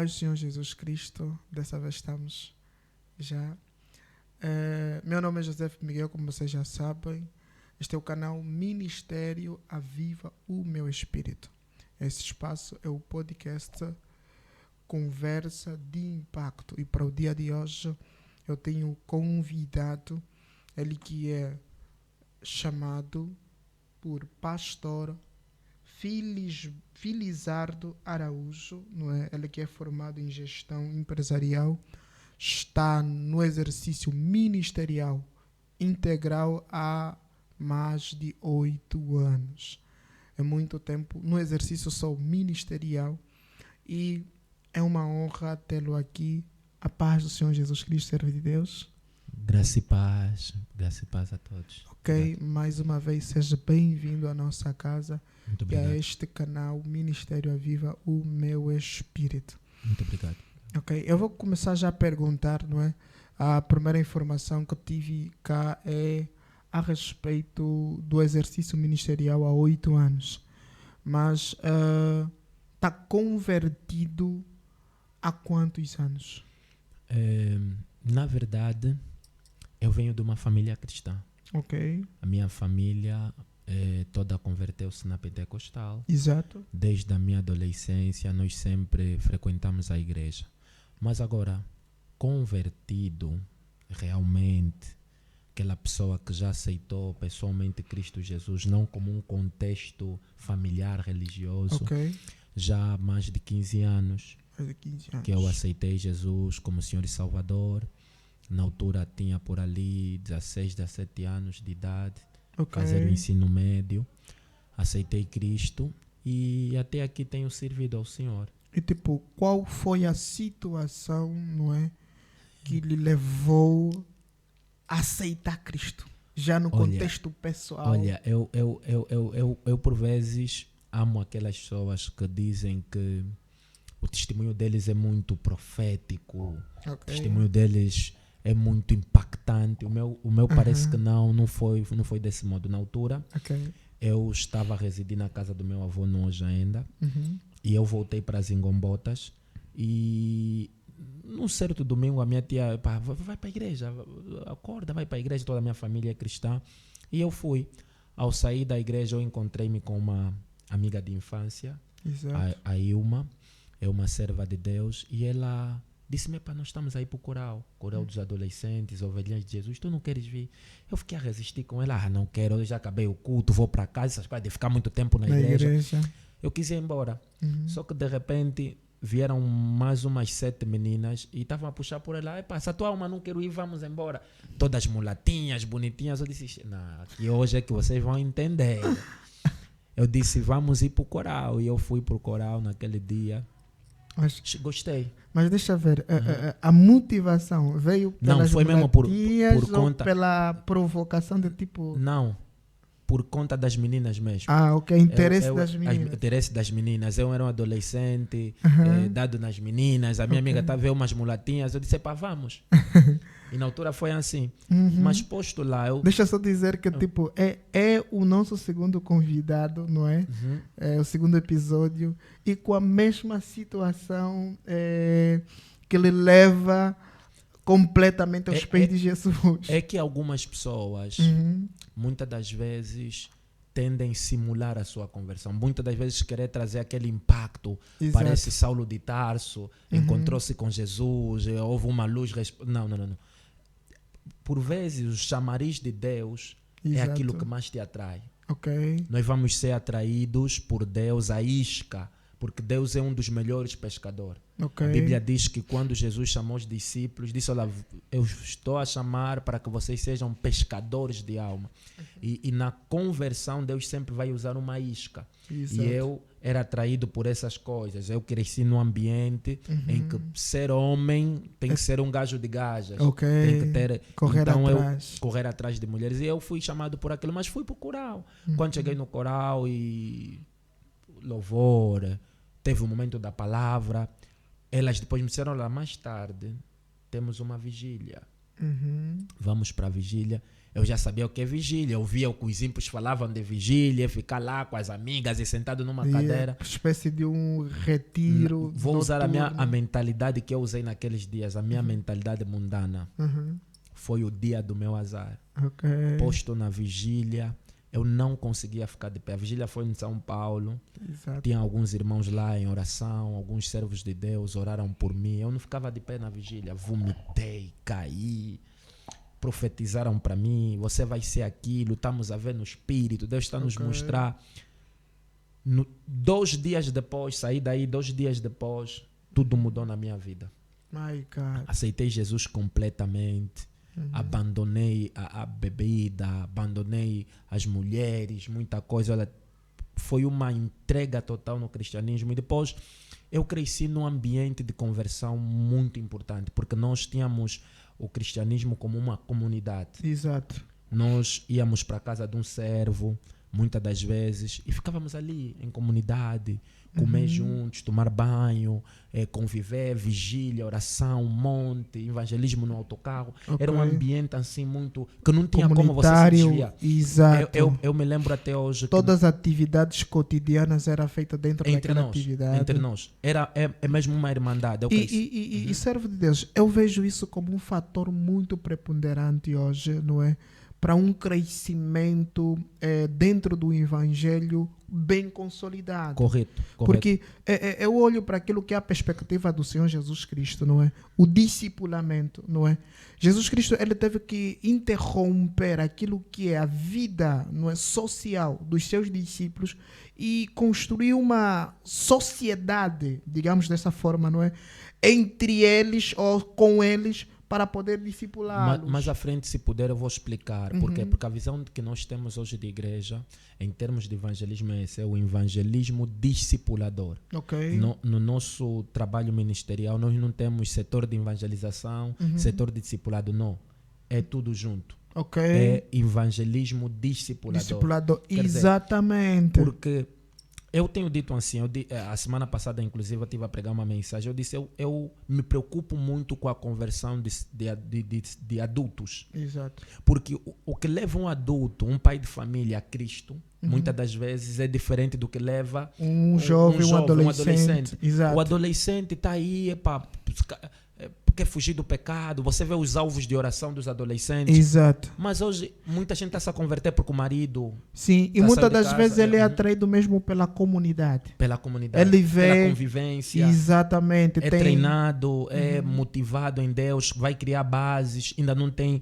paz do Senhor Jesus Cristo, dessa vez estamos já. Meu nome é José Miguel, como vocês já sabem. Este é o canal Ministério Aviva o Meu Espírito. Esse espaço é o podcast Conversa de Impacto. E para o dia de hoje eu tenho convidado ele que é chamado por Pastor Filizardo Araújo, não é? Ele que é formado em gestão empresarial, está no exercício ministerial integral há mais de 8 anos. É muito tempo no exercício só ministerial e é uma honra tê-lo aqui. A paz do Senhor Jesus Cristo, servo de Deus. Graça e paz a todos. Ok, Obrigado. mais uma vez seja bem-vindo à nossa casa. Muito E a obrigado. este canal Ministério Aviva o Meu Espírito. Muito obrigado. Ok, eu vou começar já a perguntar, não é? A primeira informação que eu tive cá é a respeito do exercício ministerial há 8 anos. Mas está convertido há quantos anos? Na verdade, eu venho de uma família cristã. Ok, A minha família toda converteu-se na pentecostal. exato. Desde a minha adolescência, nós sempre frequentamos a igreja. Mas agora, convertido realmente, aquela pessoa que já aceitou pessoalmente Cristo Jesus, não como um contexto familiar, religioso, Ok, já há mais de 15 anos faz 15 anos. que eu aceitei Jesus como Senhor e Salvador. Na altura tinha por ali 16, 17 anos de idade, Ok. fazer o ensino médio. Aceitei Cristo e até aqui tenho servido ao Senhor. E tipo, qual foi a situação, não é, que lhe levou a aceitar Cristo? Já no Olha, contexto pessoal. Olha, eu por vezes amo aquelas pessoas que dizem que o testemunho deles é muito profético, o Ok. testemunho deles é muito impactante. O meu parece que não foi desse modo. Na altura, Ok. eu estava a residir na casa do meu avô no Hoje ainda, Uhum. e eu voltei para as Ingombotas e num certo domingo a minha tia, pá, vai para a igreja, acorda, vai para a igreja, toda a minha família é cristã. E eu fui. Ao sair da igreja eu encontrei-me com uma amiga de infância, Exato. a Ilma, é uma serva de Deus, e ela disse-me, pá, nós estamos aí para o coral dos adolescentes, ovelhinhas de Jesus, tu não queres vir? Eu fiquei a resistir com ela, não quero, eu já acabei o culto, vou para casa, essas coisas de ficar muito tempo na igreja. Eu quis ir embora. Só que de repente vieram mais umas 7 meninas e estavam a puxar por ela. Epá, se a tua alma não quer ir, vamos embora. Todas mulatinhas, bonitinhas. Eu disse, não, aqui hoje é que vocês vão entender. Eu disse, vamos ir para o coral. E eu fui para o coral naquele dia. Gostei. Mas deixa eu ver, a motivação veio pelas Não, foi mesmo por ou conta... pela provocação de tipo... Não, por conta das meninas mesmo. Ok, interesse das meninas. Interesse das meninas. Eu era um adolescente, dado nas meninas. A minha amiga estava a ver umas mulatinhas. Eu disse, pá, vamos. E na altura foi assim. Mas posto lá, eu... Deixa eu só dizer que tipo, é o nosso segundo convidado, não é? É o segundo episódio. E com a mesma situação que ele leva completamente aos pés de Jesus. É que algumas pessoas, muitas das vezes, tendem a simular a sua conversão. Muitas das vezes querer trazer aquele impacto. Exato. Parece Saulo de Tarso, encontrou-se com Jesus, houve uma luz. Não. Por vezes, o chamariz de Deus é aquilo que mais te atrai. Ok. Nós vamos ser atraídos por Deus, a isca, porque Deus é um dos melhores pescadores. Ok. A Bíblia diz que quando Jesus chamou os discípulos, disse, olha, eu estou a chamar para que vocês sejam pescadores de alma. E na conversão, Deus sempre vai usar uma isca. Exato. E eu era atraído por essas coisas. Eu cresci num ambiente em que ser homem tem que ser um gajo de gajas. Ok. Tem que ter... Correr então atrás. eu correr atrás de mulheres. E eu fui chamado por aquilo, mas fui para o coral. Quando cheguei no coral e louvor, teve um momento da palavra, elas depois me disseram, olha, mais tarde temos uma vigília. Vamos para a vigília. Eu já sabia o que é vigília. Eu via o que os ímpios falavam de vigília, ficar lá com as amigas e sentado numa cadeira. Espécie de um retiro. Vou usar a noturno. mentalidade que eu usei naqueles dias, a minha mentalidade mundana. Uhum. Foi o dia do meu azar. Ok. Posto na vigília, eu não conseguia ficar de pé. A vigília foi em São Paulo. Exato. Tinha alguns irmãos lá em oração, alguns servos de Deus oraram por mim. Eu não ficava de pé na vigília. Vomitei, caí. Profetizaram para mim: você vai ser aquilo, estamos a ver no espírito, Deus está a nos mostrar. 2 dias depois, saí daí, 2 dias depois, tudo mudou na minha vida. My God. Aceitei Jesus completamente. Abandonei a bebida, abandonei as mulheres, muita coisa. Olha, foi uma entrega total no cristianismo. E depois eu cresci num ambiente de conversão muito importante, porque nós tínhamos o cristianismo como uma comunidade. Exato. Nós íamos para a casa de um servo, muitas das vezes, e ficávamos ali em comunidade, comer juntos, tomar banho, conviver, vigília, oração, um monte, evangelismo no autocarro. Era um ambiente assim muito... que não tinha como você se desviar. Exato. Eu me lembro até hoje... Todas as atividades cotidianas eram feitas dentro daquela atividade. Entre nós. É mesmo uma irmandade. E servo de Deus, eu vejo isso como um fator muito preponderante hoje, não é? Para um crescimento dentro do evangelho bem consolidado. Correto. Porque eu olho para aquilo que é a perspectiva do Senhor Jesus Cristo, não é? O discipulamento, não é? Jesus Cristo, ele teve que interromper aquilo que é a vida, não é, social dos seus discípulos e construir uma sociedade, digamos dessa forma, não é? Entre eles ou com eles, para poder discipulá-los. Mais à frente, se puder, eu vou explicar. Por quê? Porque a visão que nós temos hoje de igreja, em termos de evangelismo, é o evangelismo discipulador. Okay. No nosso trabalho ministerial, nós não temos setor de evangelização, setor de discipulado, não. É tudo junto. Okay. É evangelismo discipulador. Exatamente. Dizer, porque eu tenho dito assim, a semana passada, inclusive, eu estive a pregar uma mensagem. Eu disse, eu me preocupo muito com a conversão de adultos. Exato. Porque o que leva um adulto, um pai de família a Cristo, muitas das vezes é diferente do que leva um jovem, um adolescente. Exato. O adolescente está aí, quer fugir do pecado. Você vê os alvos de oração dos adolescentes. Exato. Mas hoje muita gente está se a converter porque o marido... Sim, e muitas das vezes ele é atraído mesmo pela comunidade. Pela comunidade, ele vê, pela convivência. Exatamente. É treinado, é motivado em Deus, vai criar bases, ainda não tem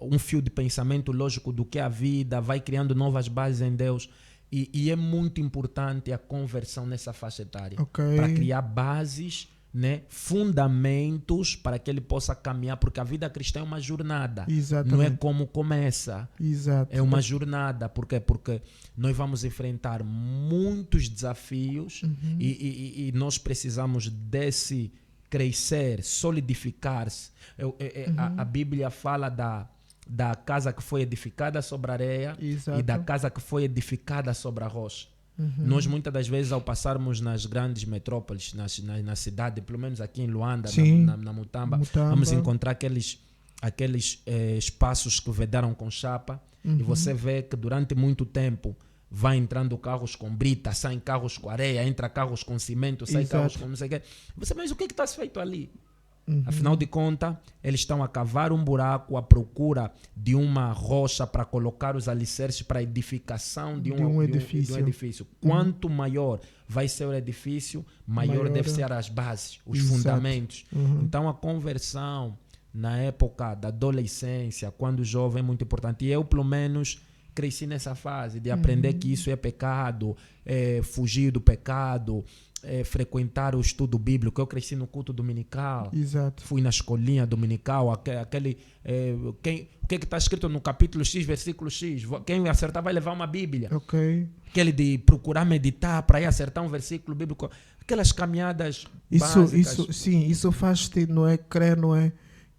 um fio de pensamento lógico do que é a vida, vai criando novas bases em Deus. E é muito importante a conversão nessa faixa etária. Para criar bases, né, fundamentos para que ele possa caminhar, porque a vida cristã é uma jornada. Exatamente. Não é como começa. Exato. É uma jornada. Por quê? Porque nós vamos enfrentar muitos desafios e nós precisamos desse crescer, solidificar-se. A Bíblia fala da casa que foi edificada sobre a areia. Exato. E da casa que foi edificada sobre a rocha. Nós muitas das vezes, ao passarmos nas grandes metrópoles, na cidade, pelo menos aqui em Luanda, na Mutamba, vamos encontrar aqueles espaços que vedaram com chapa, e você vê que durante muito tempo vai entrando carros com brita, saem carros com areia, entra carros com cimento, sai carros com não sei o quê. Você, mas o que está feito ali? Afinal de contas, eles estão a cavar um buraco à procura de uma rocha para colocar os alicerces para a edificação de um edifício. Quanto maior vai ser o edifício, maior deve ser as bases, os fundamentos. Então, a conversão na época da adolescência, quando jovem, é muito importante. E eu, pelo menos, cresci nessa fase de aprender que isso é pecado, fugir do pecado, frequentar o estudo bíblico. Eu cresci no culto dominical. Exato. Fui na escolinha dominical, o que está escrito no capítulo X, versículo X. Quem acertar vai levar uma Bíblia. Aquele de procurar meditar para ir acertar um versículo bíblico. Aquelas caminhadas básicas. Isso faz-te, não é, crer, não é,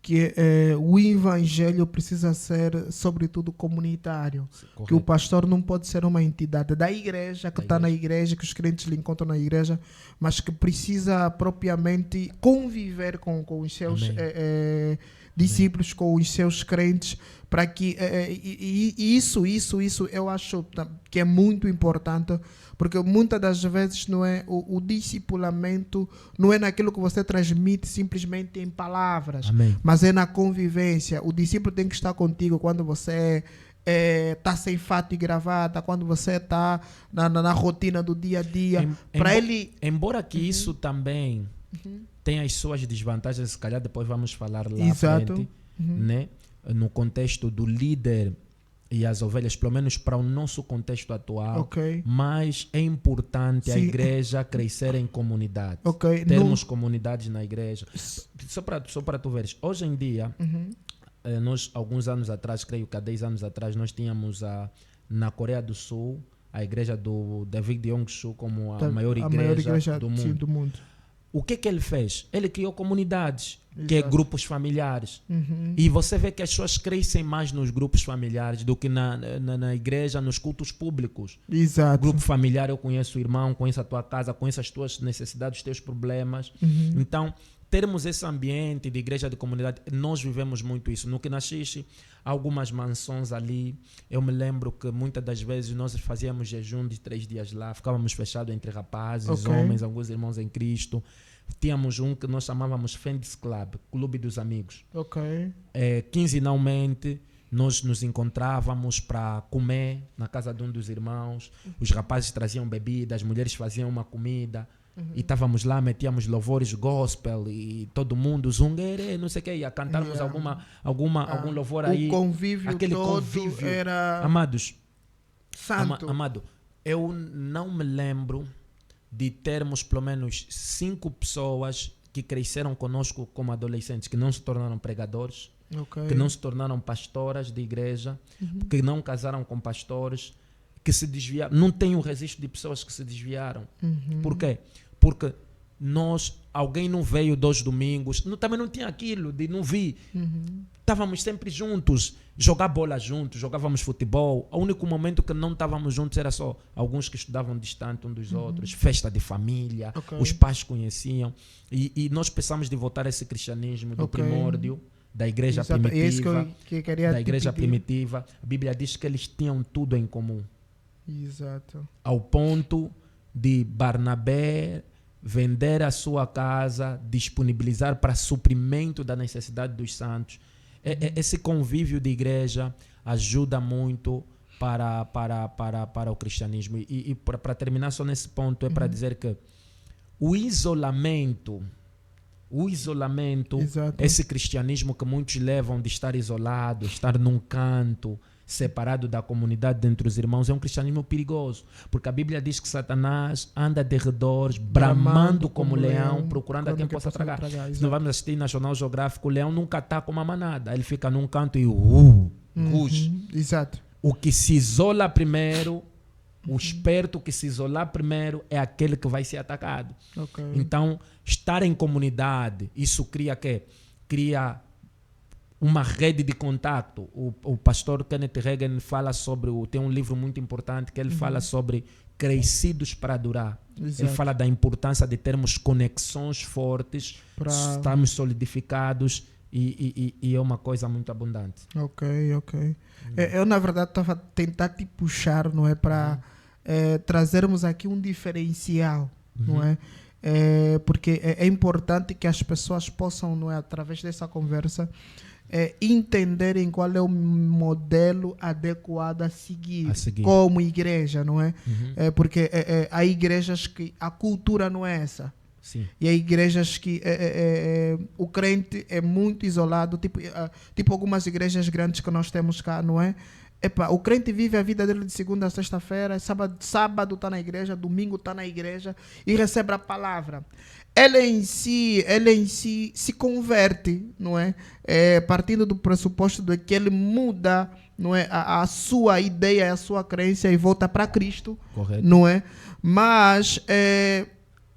que o evangelho precisa ser, sobretudo, comunitário. Correto. Que o pastor não pode ser uma entidade da igreja, que está na igreja, que os crentes lhe encontram na igreja, mas que precisa propriamente conviver com os seus discípulos com os seus crentes, para que isso eu acho que é muito importante, porque muitas das vezes não é o discipulamento não é naquilo que você transmite simplesmente em palavras, Amém. mas é na convivência. O discípulo tem que estar contigo quando você está sem fato e gravata, quando você está na rotina do dia a dia, para ele... Embora que isso também tenha as suas desvantagens, se calhar depois vamos falar lá à Exato. frente, né? No contexto do líder e as ovelhas, pelo menos para o nosso contexto atual, Ok. mas é importante a Sim. igreja crescer em comunidade. Ok. Termos comunidades na igreja. Só para tu veres, hoje em dia, nós, alguns anos atrás, creio que há 10 anos atrás, nós tínhamos na Coreia do Sul a igreja do David Yong-soo como a maior igreja do mundo. Sim, do mundo. O que ele fez? Ele criou comunidades, que é Exato. grupos familiares. E você vê que as pessoas crescem mais nos grupos familiares do que na igreja, nos cultos públicos. Exato. Grupo familiar, eu conheço o irmão, conheço a tua casa, conheço as tuas necessidades, os teus problemas. Então, termos esse ambiente de igreja, de comunidade, nós vivemos muito isso. No que nasciste, algumas mansões ali. Eu me lembro que muitas das vezes nós fazíamos jejum de 3 dias lá, ficávamos fechados entre rapazes, Ok. homens, alguns irmãos em Cristo. Tínhamos um que nós chamávamos Friends Club, Clube dos Amigos. Ok. Quinzenalmente, nós nos encontrávamos para comer na casa de um dos irmãos. Os rapazes traziam bebida, as mulheres faziam uma comida. E estávamos lá, metíamos louvores gospel e todo mundo zungueire, não sei o que, ia cantarmos algum louvor aí. O convívio aquele todo convívio. era Amados, santo. amado, eu não me lembro de termos pelo menos 5 pessoas que cresceram conosco como adolescentes, que não se tornaram pregadores, Ok. que não se tornaram pastoras de igreja, que não casaram com pastores, que se desviaram. Não tem um registro de pessoas que se desviaram. Por quê? Porque alguém não veio 2 domingos, também não tinha aquilo de não vir. Estávamos sempre juntos, jogar bola juntos, jogávamos futebol. O único momento que não estávamos juntos era só alguns que estudavam distante um dos outros, festa de família, Ok. os pais conheciam. E nós pensamos de voltar a esse cristianismo do Ok. primórdio, da igreja Exato. É isso primitiva. que eu queria Da te igreja pedir. primitiva. A Bíblia diz que eles tinham tudo em comum, Exato. ao ponto de Barnabé vender a sua casa, disponibilizar para suprimento da necessidade dos santos. Esse convívio de igreja ajuda muito para o cristianismo. E para terminar só nesse ponto, é para dizer que o isolamento, Exato. esse cristianismo que muitos levam de estar isolado, estar num canto, separado da comunidade dentre os irmãos, é um cristianismo perigoso, porque a Bíblia diz que Satanás anda de redor, bramando como leão, procurando a quem possa tragar. Se não Exato. vamos assistir National Geographic, o leão nunca está com uma manada, ele fica num canto e ruge. Exato. O que se isola primeiro, o esperto que se isolar primeiro é aquele que vai ser atacado. Ok. Então, estar em comunidade, isso cria quê? Cria uma rede de contato. O pastor Kenneth Hagin fala tem um livro muito importante que ele fala sobre crescidos para adorar. Exato. Ele fala da importância de termos conexões fortes, estarmos solidificados e é uma coisa muito abundante. Ok. Eu, na verdade, estava a tentar te puxar, não é? Para trazermos aqui um diferencial, não é? Porque é importante que as pessoas possam, não é, através dessa conversa, entenderem qual é o modelo adequado a seguir. Como igreja, não é? Porque há igrejas que a cultura não é essa. Sim. E há igrejas que o crente é muito isolado, tipo algumas igrejas grandes que nós temos cá, não é? O crente vive a vida dele de segunda a sexta-feira, sábado está na igreja, domingo está na igreja e recebe a palavra. Ele em si se converte, não é? Partindo do pressuposto de que ele muda, não é, a sua ideia, a sua crença e volta para Cristo. Correto. Não é? Mas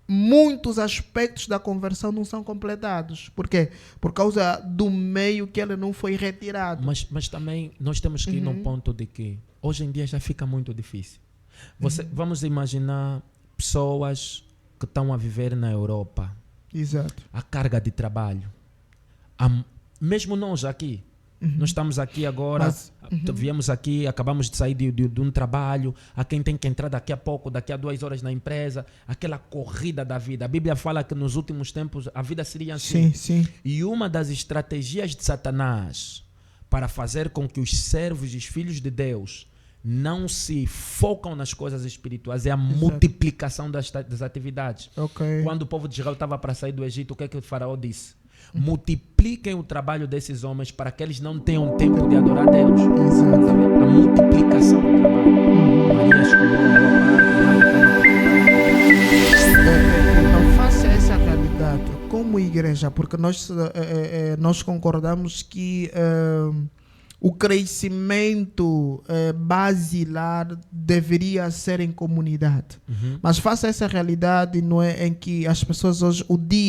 muitos aspectos da conversão não são completados. Por quê? Por causa do meio que ele não foi retirado. Mas também nós temos que ir num ponto de que hoje em dia já fica muito difícil. Vamos imaginar pessoas que estão a viver na Europa. Exato. A carga de trabalho. mesmo nós aqui, nós estamos aqui agora, viemos aqui, acabamos de sair de um trabalho, há quem tem que entrar daqui a pouco, daqui a 2 horas na empresa, aquela corrida da vida. A Bíblia fala que nos últimos tempos a vida seria assim. Sim, sim. E uma das estratégias de Satanás para fazer com que os servos e os filhos de Deus não se focam nas coisas espirituais é a multiplicação das atividades. Okay. Quando o povo de Israel estava para sair do Egito, o que é que o faraó disse? Multipliquem o trabalho desses homens para que eles não tenham tempo de adorar a Deus. Exato. A multiplicação do trabalho. Maria escolheu a boa parte. Então, face a essa realidade, como igreja, porque nós concordamos que o crescimento basilar deveria ser em comunidade. Mas face a essa realidade, não é, em que as pessoas hoje,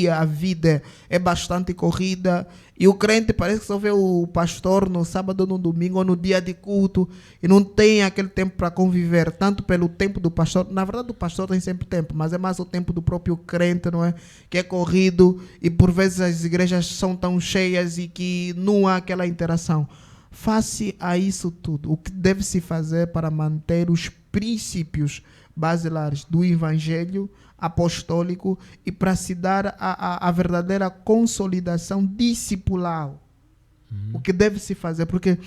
a vida é bastante corrida e o crente parece que só vê o pastor no sábado ou no domingo ou no dia de culto e não tem aquele tempo para conviver, tanto pelo tempo do pastor. Na verdade, o pastor tem sempre tempo, mas é mais o tempo do próprio crente, não é? Que é corrido e por vezes as igrejas são tão cheias e que não há aquela interação. Face a isso tudo, o que deve se fazer para manter os princípios basilares do evangelho apostólico e para se dar a verdadeira consolidação discipular? O que deve se fazer? Porque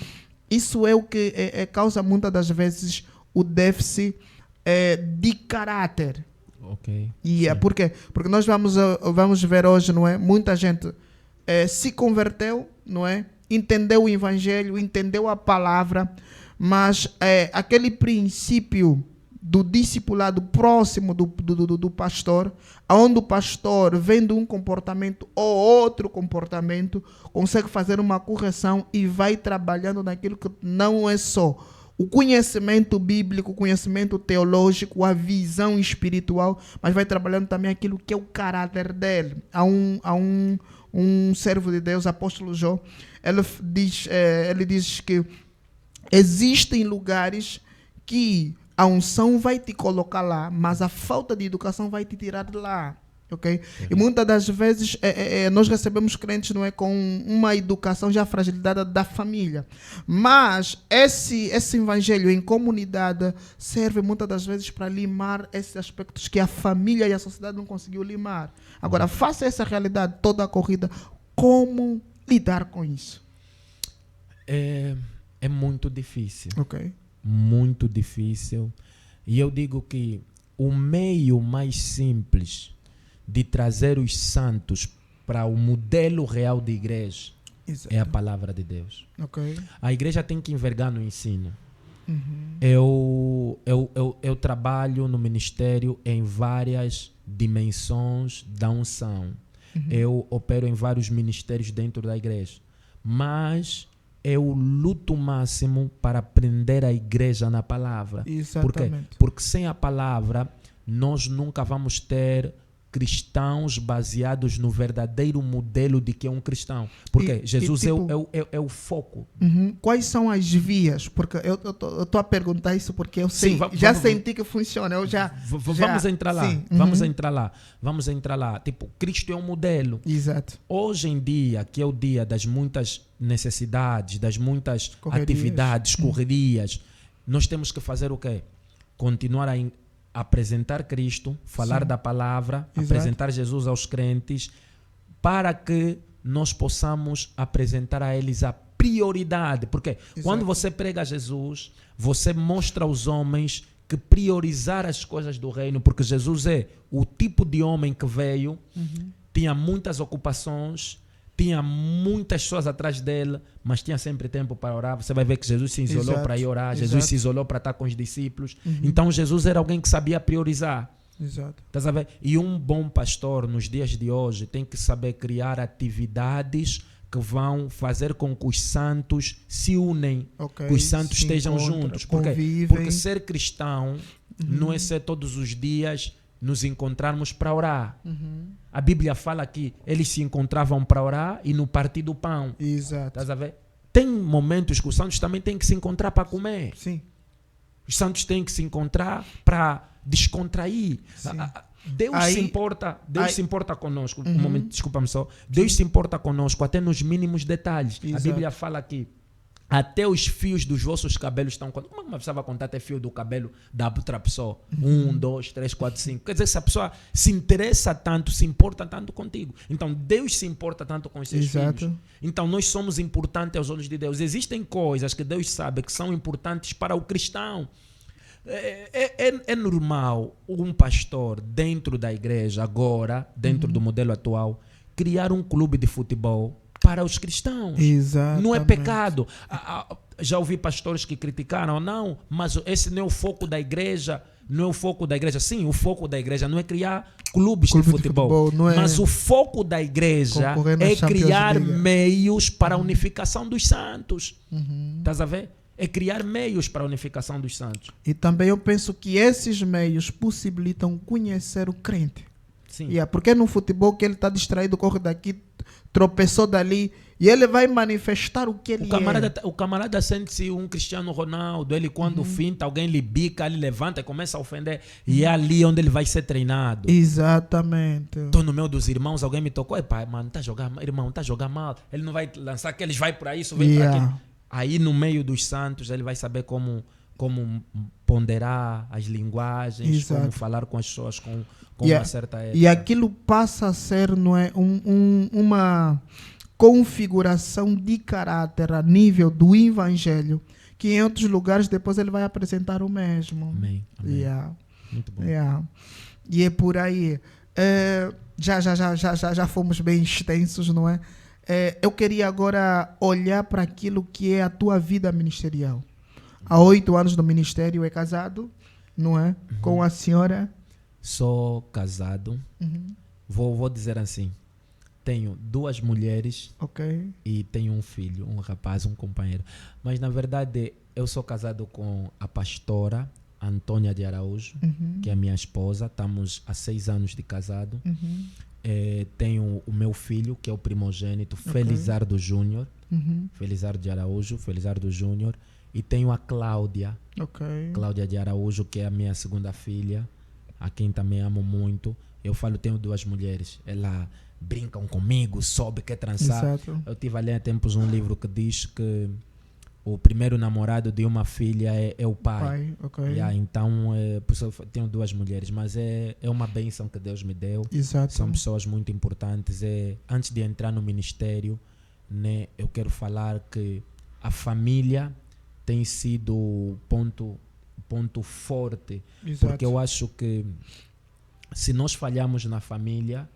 isso é o que causa muitas das vezes o déficit de caráter. Okay. E por quê? Porque nós vamos ver hoje, não é? Muita gente se converteu, não é? Entendeu o evangelho, entendeu a palavra, mas aquele princípio do discipulado próximo do pastor, onde o pastor, vendo um comportamento ou outro comportamento, consegue fazer uma correção e vai trabalhando naquilo que não é só o conhecimento bíblico, o conhecimento teológico, a visão espiritual, mas vai trabalhando também aquilo que é o caráter dele. Há um servo de Deus, apóstolo Jó, ele diz que existem lugares que a unção vai te colocar lá, mas a falta de educação vai te tirar de lá. Okay? E muitas das vezes nós recebemos crentes, não é, com uma educação já fragilizada da família. Mas esse evangelho em comunidade serve muitas das vezes para limar esses aspectos que a família e a sociedade não conseguiu limar. Agora, face a essa realidade toda a corrida, como lidar com isso? É muito difícil. Okay. Muito difícil. E eu digo que o meio mais simples de trazer os santos para o modelo real de igreja é a palavra de Deus. Okay. A igreja tem que envergar no ensino. Eu trabalho no ministério em várias dimensões da unção. Eu opero em vários ministérios dentro da igreja. Mas eu luto o máximo para aprender a igreja na palavra. Exatamente. Por quê? Porque sem a palavra nós nunca vamos ter cristãos baseados no verdadeiro modelo de que é um cristão. Porque Jesus é o foco. Quais são as vias? Porque eu estou a perguntar isso porque eu sei, senti que funciona. Vamos entrar lá. Sim. Vamos entrar lá. Tipo, Cristo é um modelo. Exato. Hoje em dia, que é o dia das muitas necessidades, das muitas atividades, correrias, nós temos que fazer o quê? Continuar a apresentar Cristo, falar da palavra, apresentar Jesus aos crentes, para que nós possamos apresentar a eles a prioridade. Porque quando você prega Jesus, você mostra aos homens que priorizar as coisas do reino, porque Jesus é o tipo de homem que veio, tinha muitas ocupações, tinha muitas pessoas atrás dele, mas tinha sempre tempo para orar. Você vai ver que Jesus se isolou para ir orar, Jesus se isolou para estar com os discípulos. Então Jesus era alguém que sabia priorizar. Exato. Tá sabendo? E um bom pastor nos dias de hoje tem que saber criar atividades que vão fazer com que os santos se unem, que os santos estejam juntos. Porque ser cristão não é ser todos os dias nos encontrarmos para orar. A Bíblia fala que eles se encontravam para orar e no partir do pão. Exato. Tá sabendo? Tem momentos que os santos também têm que se encontrar para comer. Sim. Os santos têm que se encontrar para descontrair. Deus Aí- se importa, Deus aí- se importa conosco. Um momento, desculpa-me só. Deus se importa conosco até nos mínimos detalhes. A Exato. Bíblia fala que até os fios dos vossos cabelos estão contados. Como é que uma pessoa vai contar até fio do cabelo da outra pessoa? 1, 2, 3, 4, 5. Quer dizer, se a pessoa se interessa tanto, se importa tanto contigo. Então, Deus se importa tanto com os seus Exato. filhos. Então, nós somos importantes aos olhos de Deus. Existem coisas que Deus sabe que são importantes para o cristão. É normal um pastor dentro da igreja, agora, dentro do modelo atual, criar um clube de futebol para os cristãos. Exatamente. Não é pecado. Já ouvi pastores que criticaram, não, mas esse não é o foco da igreja. Não é o foco da igreja. Sim, o foco da igreja não é criar clubes Clube de de futebol. futebol, não é Mas o foco da igreja concorrer na é Champions criar League. meios para a unificação dos santos. Uhum. Estás a ver? É criar meios para a unificação dos santos. E também eu penso que esses meios possibilitam conhecer o crente. Sim. Porque no futebol que ele está distraído, corre daqui, tropeçou dali, e ele vai manifestar o que ele O camarada sente-se um Cristiano Ronaldo. Ele, quando finta, alguém lhe bica, ele levanta e começa a ofender. E é ali onde ele vai ser treinado. é. Exatamente. Estou no meio dos irmãos, alguém me tocou. Pai, mano, irmão, tá jogando mal. Ele não vai lançar aqueles, vai para isso, vem para Yeah. aquilo. Aí no meio dos santos, ele vai saber como ponderar as linguagens, Exato. como falar com as pessoas com E uma a- certa ética. E aquilo passa a ser, não é, uma configuração de caráter a nível do evangelho, que em outros lugares depois ele vai apresentar o mesmo. Amém. Amém. Yeah. Muito bom. Yeah. E é por aí. Já fomos bem extensos, não é? Eu queria agora olhar para aquilo que é a tua vida ministerial. Há 8 anos no ministério, é casado, não é? Com a senhora. Sou casado. Uhum. Vou dizer assim. Tenho 2 mulheres Ok. e tenho um filho, um rapaz, um companheiro. Mas, na verdade, eu sou casado com a pastora Antônia de Araújo, Uhum. que é a minha esposa. Estamos há 6 anos de casado. Uhum. Tenho o meu filho, que é o primogênito, Ok. Felizardo Júnior. Uhum. Felizardo de Araújo, Felizardo Júnior. E tenho a Cláudia, Ok. Cláudia de Araújo, que é a minha segunda filha, a quem também amo muito. Eu falo, tenho 2 mulheres. Elas brincam comigo, sobe, quer trançar. Exato. Eu tive ali há tempos um livro que diz que o primeiro namorado de uma filha é o pai. Pai, ok. Yeah, então, por isso eu tenho 2 mulheres, mas é uma bênção que Deus me deu. Exato. São pessoas muito importantes. Antes de entrar no ministério, né, eu quero falar que a família tem sido o ponto forte, Exato. porque eu acho que se nós falhamos na família,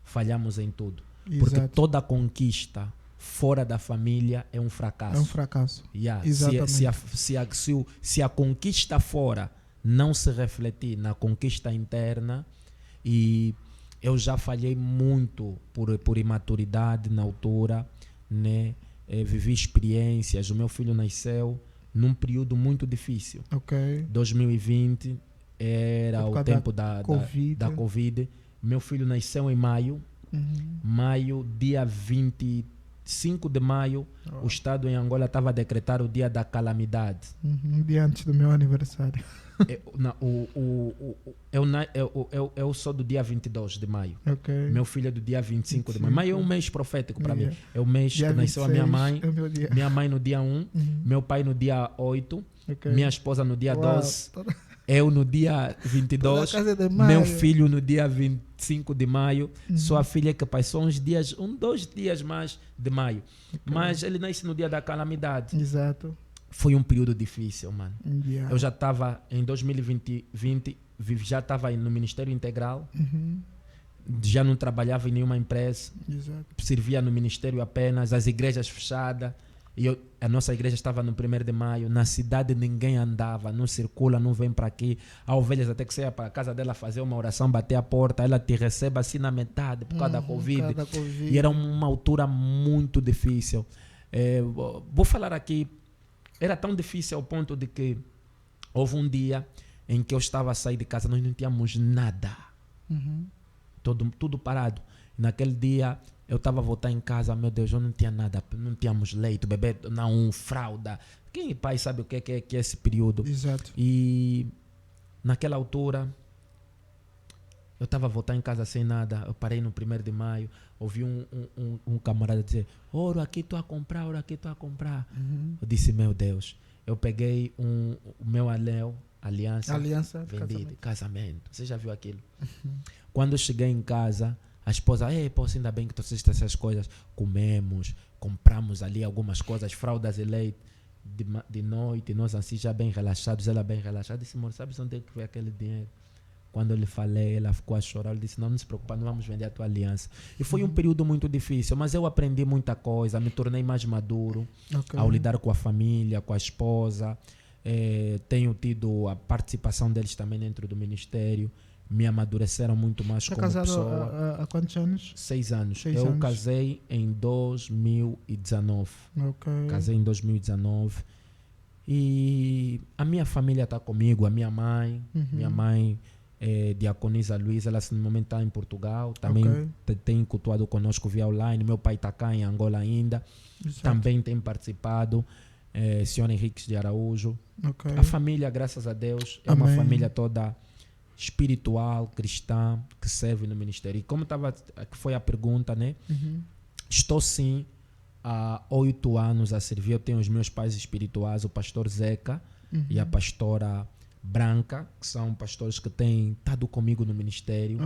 falhamos em tudo. Porque Exato. toda conquista fora da família é um fracasso. É um fracasso. Yeah. Exatamente. Se a conquista fora não se refletir na conquista interna, e eu já falhei muito por imaturidade na altura, né? Vivi experiências. O meu filho nasceu num período muito difícil. Ok. 2020 era Época o tempo da Covid. Covid. Meu filho nasceu em maio. Uhum. Maio, dia 25 de maio, o Estado em Angola estava a decretar o dia da calamidade. Uhum. Dia antes do meu aniversário. Eu sou do dia 22 de maio. Ok. Meu filho é do dia 25 de maio. Maio é um mês profético para mim. Yeah. É o mês Dia que nasceu a minha 26 mãe. é o meu dia. Minha mãe no dia 1, Uhum. meu pai no dia 8, Ok. minha esposa no dia Uau, 12, toda- eu no dia 22, toda casa de maio. meu filho no dia 25 de maio, Uhum. sua filha que passou uns dias, 2 dias mais de maio. Mas ele nasce no dia da calamidade. Exato. Foi um período difícil, mano. Yeah. Eu já estava em 2020, já estava no Ministério Integral, Uhum. já não trabalhava em nenhuma empresa, Exato. servia no ministério apenas, as igrejas fechadas. E a nossa igreja estava no 1º de maio, na cidade ninguém andava, não circula, não vem para aqui. Há ovelhas até que você ia para a casa dela fazer uma oração, bater a porta, ela te recebe assim na metade por causa da Covid. Por causa da Covid. E era uma altura muito difícil. Vou falar aqui, era tão difícil ao ponto de que houve um dia em que eu estava a sair de casa, nós não tínhamos nada. Uhum. Tudo parado. Naquele dia eu estava a voltar em casa, meu Deus, eu não tinha nada, não tínhamos leite, bebê, não, fralda. Quem pai sabe o que é esse período? Exato. E naquela altura Eu estava a voltar em casa sem nada, eu parei no 1º de maio, ouvi um camarada dizer, ouro aqui estou a comprar, ouro aqui estou a comprar. Eu disse, meu Deus, eu peguei o meu anel, aliança vendi de casamento. Você já viu aquilo? Quando eu cheguei em casa, a esposa, poxa, ainda bem que trouxeste essas coisas. Comemos, compramos ali algumas coisas, fraldas e leite. De noite, nós assim já bem relaxados, ela bem relaxada. Disse, amor, sabes onde é que foi aquele dinheiro? Quando eu lhe falei, ela ficou a chorar. Eu disse, não se preocupe, não vamos vender a tua aliança. E foi um período muito difícil, mas eu aprendi muita coisa, me tornei mais maduro ao lidar com a família, com a esposa. Tenho tido a participação deles também dentro do ministério. Me amadureceram muito mais como casado pessoa. Há quantos anos? 6 anos. 6 eu anos. casei em 2019. Casei em 2019. E a minha família está comigo, a minha mãe. Minha mãe é diaconisa Luísa, ela no momento está em Portugal. Também tem cultuado conosco via online. Meu pai está cá em Angola ainda. Exato. Também tem participado. Senhor Henrique de Araújo. A família, graças a Deus, é uma família toda espiritual, cristã, que serve no ministério. E como que foi a pergunta, né? Estou sim há 8 anos a servir. Eu tenho os meus pais espirituais, o pastor Zeca e a pastora Branca, que são pastores que têm estado comigo no ministério,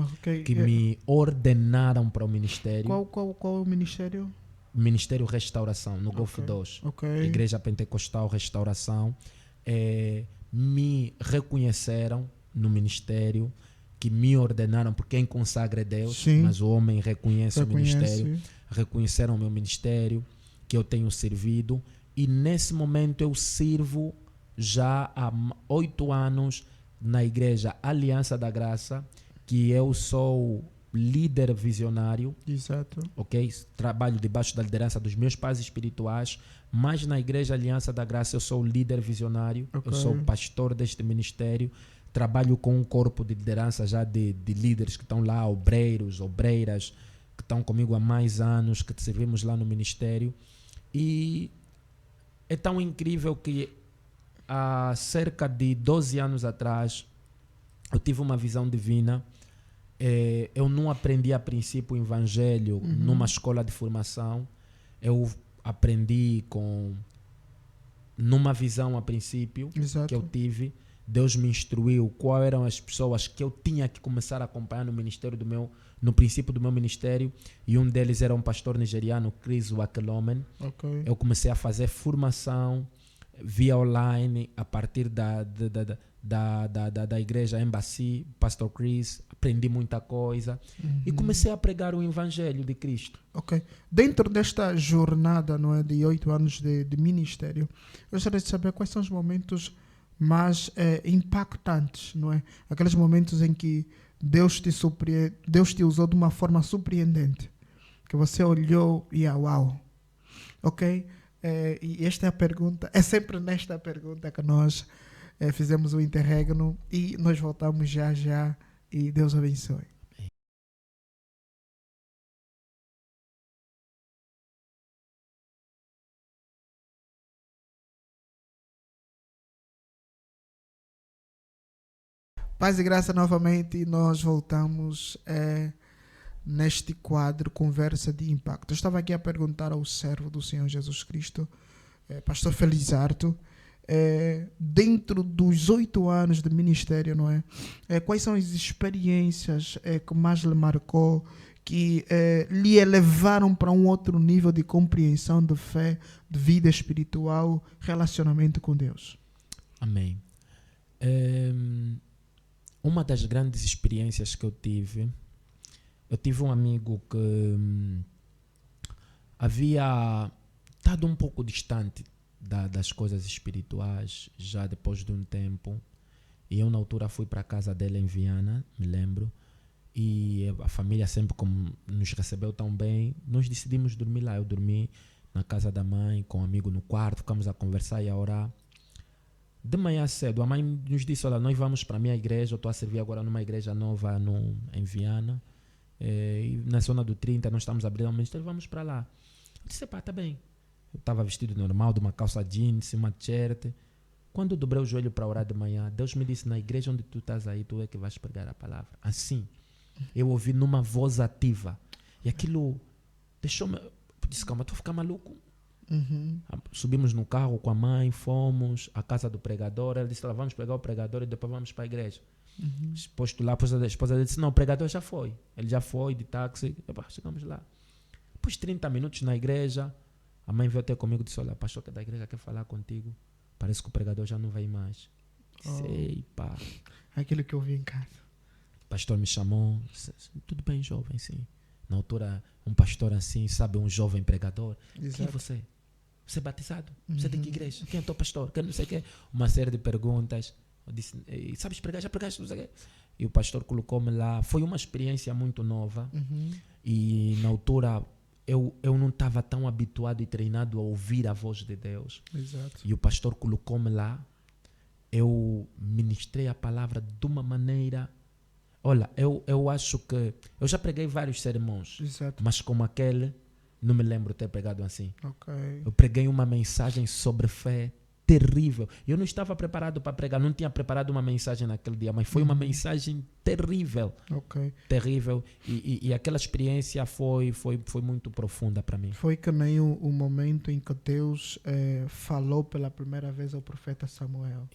que me ordenaram para o ministério. Qual é o ministério? Ministério Restauração, no Golfo 2. Igreja Pentecostal Restauração. Me reconheceram no ministério, que me ordenaram, porque quem consagra é Deus. Sim. Mas o homem reconhece o ministério. Reconheceram o meu ministério, que eu tenho servido, e nesse momento eu sirvo já há 8 anos na igreja Aliança da Graça, que eu sou líder visionário. Exato. Trabalho debaixo da liderança dos meus pais espirituais, mas na igreja Aliança da Graça eu sou líder visionário. Eu sou pastor deste ministério. Trabalho com um corpo de liderança já de líderes que estão lá, obreiros, obreiras, que estão comigo há mais anos, que servimos lá no ministério. E é tão incrível que há cerca de 12 anos atrás eu tive uma visão divina. Eu não aprendi a princípio o evangelho numa escola de formação. Eu aprendi numa visão a princípio. Exato. Que eu tive. Deus me instruiu quais eram as pessoas que eu tinha que começar a acompanhar no ministério no princípio do meu ministério, e um deles era um pastor nigeriano, Chris Wakelomen. Eu comecei a fazer formação via online a partir da igreja Embassy, Pastor Chris. Aprendi muita coisa e comecei a pregar o evangelho de Cristo. Dentro desta jornada, não é, de 8 anos de ministério, eu gostaria de saber quais são os momentos mais impactantes, não é? Aqueles momentos em que Deus te usou de uma forma surpreendente, que você olhou e uau. E esta é a pergunta, é sempre nesta pergunta que nós fizemos o interregno, e nós voltamos já e Deus abençoe. Paz e graça novamente, nós voltamos neste quadro Conversa de Impacto. Eu estava aqui a perguntar ao servo do Senhor Jesus Cristo, pastor Felizardo, dentro dos 8 anos de ministério, não é? Quais são as experiências que mais lhe marcou, que lhe elevaram para um outro nível de compreensão, de fé, de vida espiritual, relacionamento com Deus? Amém. Uma das grandes experiências que eu tive um amigo que havia estado um pouco distante das coisas espirituais já depois de um tempo, e eu na altura fui para a casa dele em Viana, me lembro, e a família sempre como nos recebeu tão bem, nós decidimos dormir lá. Eu dormi na casa da mãe com um amigo no quarto, ficamos a conversar e a orar. De manhã cedo, a mãe nos disse, olha, nós vamos para a minha igreja, eu estou a servir agora numa igreja nova em Viana, e na zona do 30, nós estamos abrindo um ministério, vamos para lá. Eu disse, pá, tá bem. Eu estava vestido normal, de uma calça jeans, uma t-shirt. Quando eu dobrei o joelho para orar de manhã, Deus me disse, na igreja onde tu estás aí, tu é que vais pregar a palavra. Assim. Eu ouvi numa voz ativa. E aquilo deixou-me... Disse, calma, estou a ficar maluco. Subimos no carro com a mãe, fomos à casa do pregador. Ela disse, vamos pegar o pregador e depois vamos para a igreja. Posto lá, a esposa dele disse, não, o pregador já foi. Ele já foi de táxi. Chegamos lá. Depois 30 minutos na igreja, a mãe veio até comigo e disse, olha, pastor que é da igreja quer falar contigo. Parece que o pregador já não vai mais. Sei, pá. Aquilo que eu vi em casa. O pastor me chamou. Disse, tudo bem, jovem, sim. Na altura, um pastor assim, sabe, um jovem pregador. Exato. Quem é você? Você é batizado? Você é de que igreja? Quem é teu pastor? Quem não sei o quê? Uma série de perguntas. Eu disse, sabes pregar? Já pregaste? Não sei o quê. E o pastor colocou-me lá. Foi uma experiência muito nova. E na altura, eu não estava tão habituado e treinado a ouvir a voz de Deus. Exato. E o pastor colocou-me lá. Eu ministrei a palavra de uma maneira... Olha, eu acho que... Eu já preguei vários sermões. Exato. Mas como aquele, não me lembro de ter pregado assim. Ok. Eu preguei uma mensagem sobre fé terrível. Eu não estava preparado para pregar. Não tinha preparado uma mensagem naquele dia. Mas foi uma mensagem terrível. Ok. Terrível. E aquela experiência foi muito profunda para mim. Foi também o momento em que Deus falou pela primeira vez ao profeta Samuel.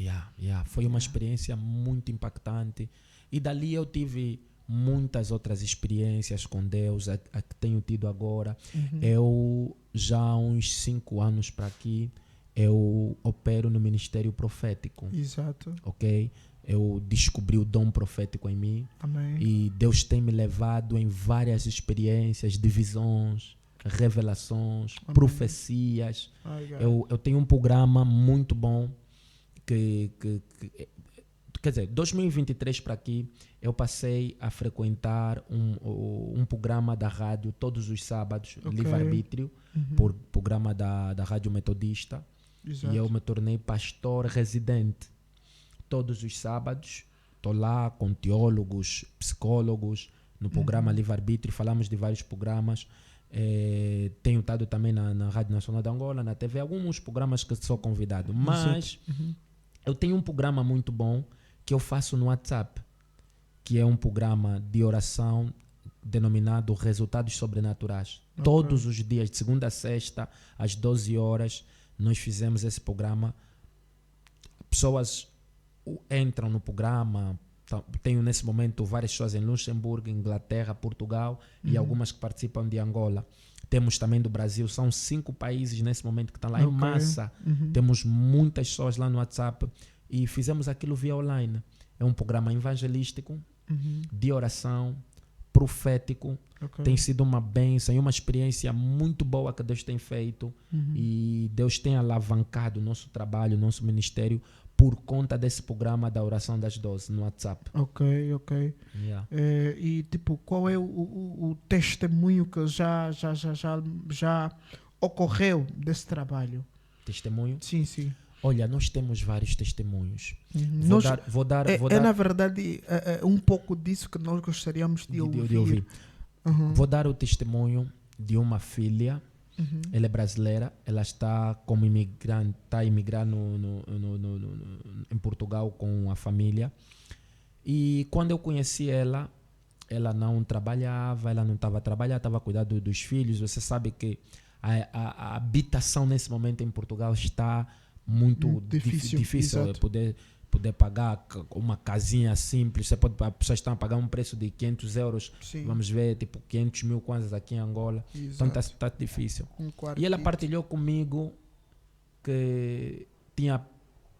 Foi uma experiência muito impactante. E dali eu tive muitas outras experiências com Deus, a que tenho tido agora. Eu, já há uns 5 anos para aqui, eu opero no ministério profético. Exato. Ok? Eu descobri o dom profético em mim. Amém. E Deus tem me levado em várias experiências, de visões, revelações, profecias. Eu tenho um programa muito bom quer dizer, 2023 para aqui, eu passei a frequentar um programa da rádio todos os sábados, Livre-Arbítrio, por programa da Rádio Metodista. Exato. E eu me tornei pastor residente. Todos os sábados, estou lá com teólogos, psicólogos, no programa Livre-Arbítrio, falamos de vários programas. Tenho estado também na Rádio Nacional de Angola, na TV, alguns programas que sou convidado. Mas eu tenho um programa muito bom que eu faço no WhatsApp, que é um programa de oração denominado Resultados Sobrenaturais. Todos os dias, de segunda a sexta, às 12 horas, nós fizemos esse programa. Pessoas entram no programa. Tenho nesse momento várias pessoas em Luxemburgo, Inglaterra, Portugal e algumas que participam de Angola. Temos também do Brasil, são 5 países nesse momento que estão lá em massa. Temos muitas pessoas lá no WhatsApp. E fizemos aquilo via online. É um programa evangelístico, de oração, profético. Tem sido uma bênção e uma experiência muito boa que Deus tem feito. E Deus tem alavancado o nosso trabalho, o nosso ministério, por conta desse programa da oração das 12 no WhatsApp. Ok. E tipo, qual é o testemunho que já ocorreu desse trabalho? Testemunho? Sim. Olha, nós temos vários testemunhos. Vou dar. Na verdade, um pouco disso que nós gostaríamos de ouvir. Vou dar o testemunho de uma filha. Ela é brasileira. Ela está como imigrante, está a imigrar em Portugal com a família. E quando eu conheci ela não trabalhava, ela não estava a trabalhar, estava a cuidar dos filhos. Você sabe que a habitação nesse momento em Portugal está muito difícil poder pagar uma casinha simples. As pessoas estão a pagar um preço de 500 euros. Sim. Vamos ver, tipo 500 mil kwanzas aqui em Angola. Exato. Então está difícil. E ela partilhou comigo que tinha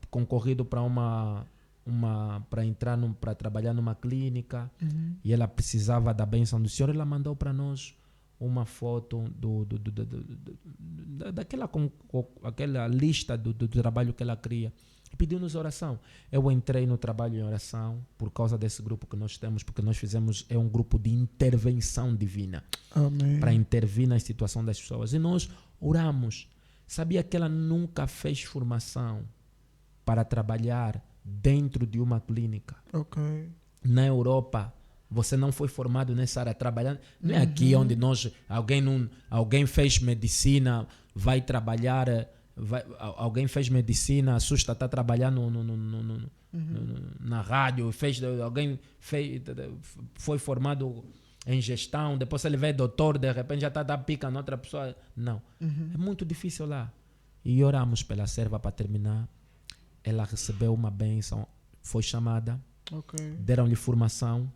concorrido para para trabalhar numa clínica e ela precisava da bênção do Senhor. Ela mandou para nós uma foto daquela lista do trabalho que ela queria. Pediu-nos oração. Eu entrei no trabalho em oração por causa desse grupo que nós temos, porque nós fizemos, é um grupo de intervenção divina. Amém. Para intervir na situação das pessoas. E nós oramos. Sabia que ela nunca fez formação para trabalhar dentro de uma clínica. Na Europa, você não foi formado nessa área trabalhando. Não é aqui onde alguém fez medicina, vai trabalhar, alguém fez medicina, assusta, está trabalhando na rádio, alguém foi formado em gestão, depois ele veio doutor, de repente já está pica na outra pessoa. Não. É muito difícil lá. E oramos pela serva para terminar. Ela recebeu uma bênção, foi chamada, deram-lhe formação,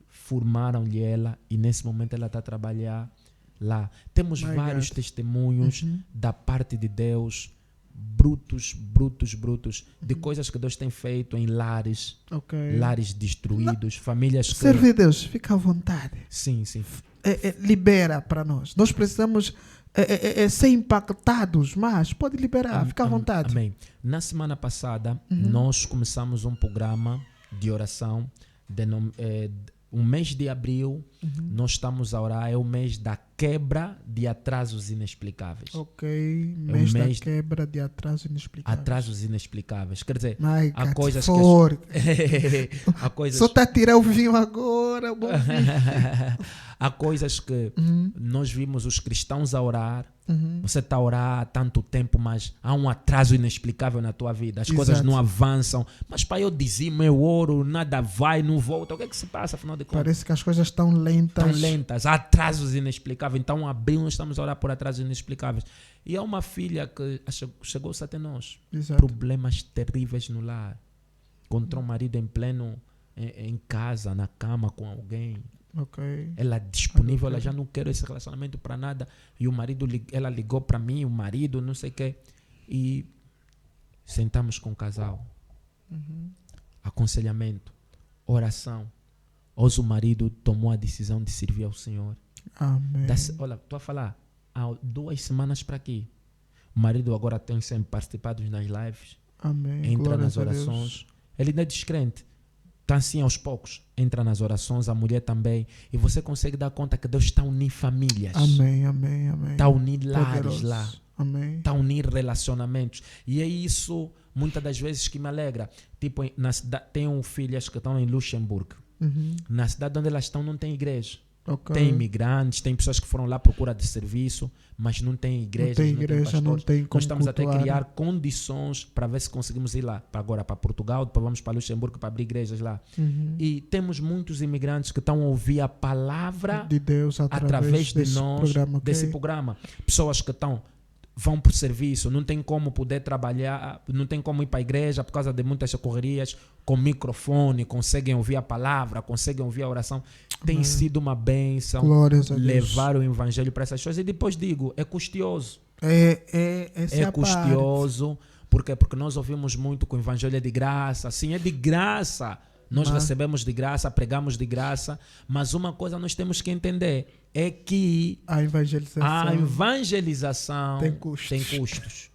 formaram-lhe ela e nesse momento ela está a trabalhar lá. Temos vários testemunhos da parte de Deus, brutos, de coisas que Deus tem feito em lares, lares destruídos, famílias que... Serve a Deus, fica à vontade. Sim. Libera para nós. Nós precisamos ser impactados, mas pode liberar, fica à vontade. Amém. Na semana passada, nós começamos um programa de oração, um mês de abril, nós estamos a orar, é o mês da quebra de atrasos inexplicáveis. Mês da quebra de atrasos inexplicáveis. Atrasos inexplicáveis. Quer dizer, há coisas que... há coisas... Só está a tirar o vinho agora, bom vinho. Há coisas que nós vimos os cristãos a orar. Você está a orar há tanto tempo, mas há um atraso inexplicável na tua vida. As coisas não avançam. Mas pai, eu dizimo, eu oro, nada vai, não volta. O que é que se passa, afinal de contas? Parece que as coisas estão lentas. Há atrasos inexplicáveis. Então, abril, nós estamos a orar por atrasos inexplicáveis. E há uma filha que chegou-se até nós. Problemas terríveis no lar. Encontrou um marido em pleno, em casa, na cama com alguém. Ela é disponível, ela já não quer esse relacionamento para nada. E o marido, ela ligou para mim, o marido, não sei o quê. E sentamos com o casal. Aconselhamento, oração. Hoje o marido tomou a decisão de servir ao Senhor. Amém. Olha, estou a falar, há 2 semanas para aqui. O marido agora tem sempre participado nas lives. Amém. Entra Glória nas orações. Ele não é descrente. Está assim aos poucos. Entra nas orações, a mulher também. E você consegue dar conta que Deus está a unir famílias. Amém. Está a unir lares Poderoso. lá. Amém. Está a unir relacionamentos. E é isso, muitas das vezes, que me alegra. Tipo, tenho filhas que estão em Luxemburgo. Na cidade onde elas estão não tem igreja. Tem imigrantes, tem pessoas que foram lá à procura de serviço, mas não tem igreja, não tem como nós estamos cultuar. até a criar condições para ver se conseguimos ir lá, agora para Portugal, depois vamos para Luxemburgo para abrir igrejas lá. Uhum. E temos muitos imigrantes que estão a ouvir a palavra de Deus através de nós, programa, desse programa. Pessoas que vão por serviço, não tem como poder trabalhar, não tem como ir para a igreja por causa de muitas correrias, com microfone, conseguem ouvir a palavra, conseguem ouvir a oração. Tem sido uma bênção levar o evangelho para essas pessoas. E depois digo, é custoso. É custoso, porque nós ouvimos muito que o evangelho é de graça. Sim, é de graça. Nós recebemos de graça, pregamos de graça, mas uma coisa nós temos que entender é que a evangelização tem custos.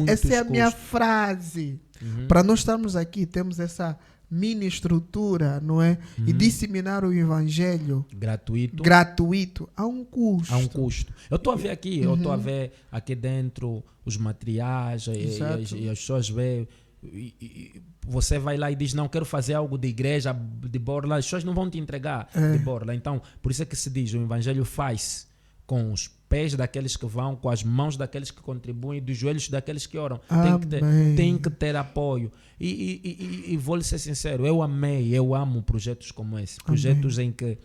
Essa é a minha frase. Para nós estarmos aqui, temos essa mini estrutura, não é? E disseminar o evangelho gratuito há um custo. Eu estou a ver aqui, eu estou a ver aqui dentro os materiais e as pessoas veem. E você vai lá e diz, não, quero fazer algo de igreja, de borla, as pessoas não vão te entregar de borla. Então, por isso é que se diz, o evangelho faz com os pés daqueles que vão, com as mãos daqueles que contribuem, dos joelhos daqueles que oram. Tem que ter apoio. E vou lhe ser sincero, eu amo projetos como esse. Projetos em que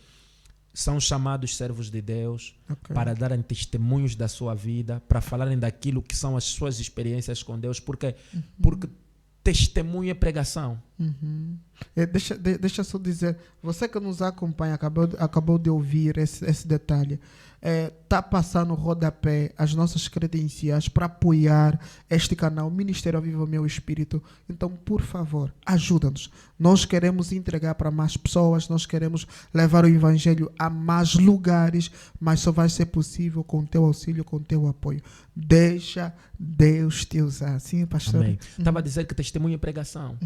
são chamados servos de Deus para darem testemunhos da sua vida, para falarem daquilo que são as suas experiências com Deus, porque testemunho é pregação. Deixa só dizer, você que nos acompanha, acabou de ouvir esse detalhe. Está passando no rodapé as nossas credenciais para apoiar este canal Ministério Viva Meu Espírito. Então, por favor, ajuda-nos. Nós queremos entregar para mais pessoas, nós queremos levar o evangelho a mais lugares, mas só vai ser possível com o teu auxílio, com o teu apoio. Deixa Deus te usar. Sim, pastor? Amém. Estava a dizer que testemunho é pregação.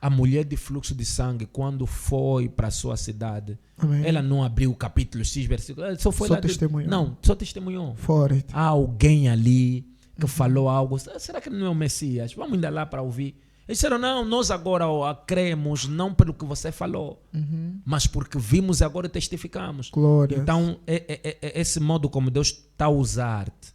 A mulher de fluxo de sangue, quando foi para a sua cidade, ela não abriu o capítulo X, versículo, ela só foi lá. Testemunhou. Não, só testemunhou. Forte. Há alguém ali que falou algo. Será que não é o Messias? Vamos ainda lá para ouvir. Eles disseram, não, nós agora cremos, não pelo que você falou, mas porque vimos e agora testificamos. Glória. Então, é esse modo como Deus está a usar-te.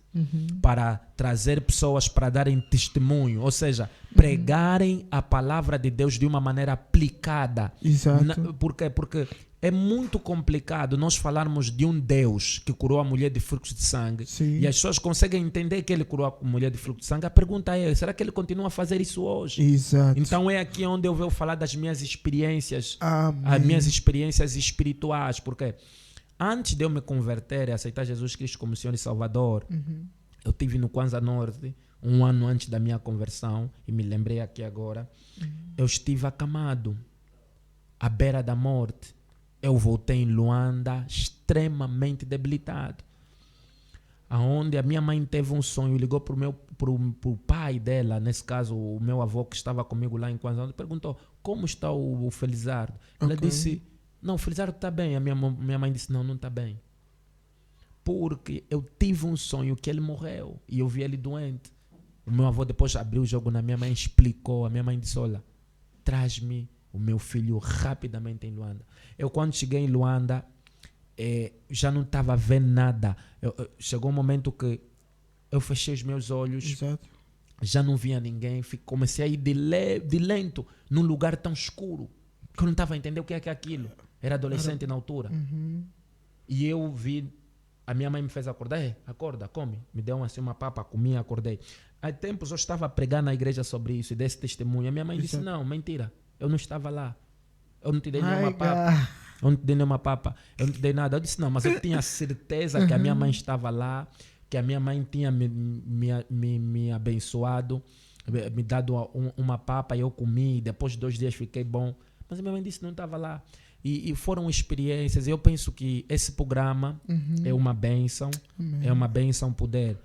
para trazer pessoas para darem testemunho, ou seja, pregarem a palavra de Deus de uma maneira aplicada. Exato. Por quê? Porque é muito complicado nós falarmos de um Deus que curou a mulher de fluxo de sangue. Sim. E as pessoas conseguem entender que ele curou a mulher de fluxo de sangue. A pergunta é, será que ele continua a fazer isso hoje? Exato. Então é aqui onde eu venho falar das minhas experiências, Amém. as minhas experiências espirituais, porque antes de eu me converter e aceitar Jesus Cristo como Senhor e Salvador, eu estive no Kwanzaa Norte, um ano antes da minha conversão, e me lembrei aqui agora, eu estive acamado, à beira da morte. Eu voltei em Luanda extremamente debilitado. Aonde a minha mãe teve um sonho, ligou para o pai dela, nesse caso o meu avô que estava comigo lá em Kwanzaa, perguntou, como está o Felizardo? Ela disse, não, o Felizardo está bem. A minha mãe disse, não está bem. Porque eu tive um sonho que ele morreu e eu vi ele doente. O meu avô depois abriu o jogo na minha mãe, explicou. A minha mãe disse, olha, traz-me o meu filho rapidamente em Luanda. Eu quando cheguei em Luanda, já não estava vendo nada. Chegou um momento que eu fechei os meus olhos. Exato. Já não via ninguém. Comecei a ir de lento num lugar tão escuro que eu não estava a entender o que é aquilo. Era adolescente na altura. E eu vi, a minha mãe me fez acordar. Acorda, come. Me deu assim uma papa, comi, acordei. Há tempos eu estava a pregar na igreja sobre isso e desse testemunho. A minha mãe disse, não, mentira. Eu não estava lá. Eu não te dei nenhuma papa. Eu não te dei nenhuma papa. Eu não te dei nada. Eu disse, não, mas eu tinha certeza que a minha mãe estava lá, que a minha mãe tinha me abençoado, me dado uma papa e eu comi. E depois de 2 dias fiquei bom. Mas a minha mãe disse que não estava lá. E foram experiências. Eu penso que esse programa é uma bênção. É uma bênção poder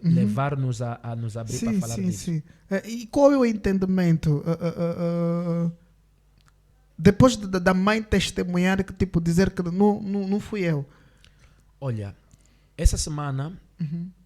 levar-nos a nos abrir para falar disso. Sim. E qual é o entendimento? Depois da mãe testemunhar, que tipo, dizer que não fui eu. Olha, essa semana,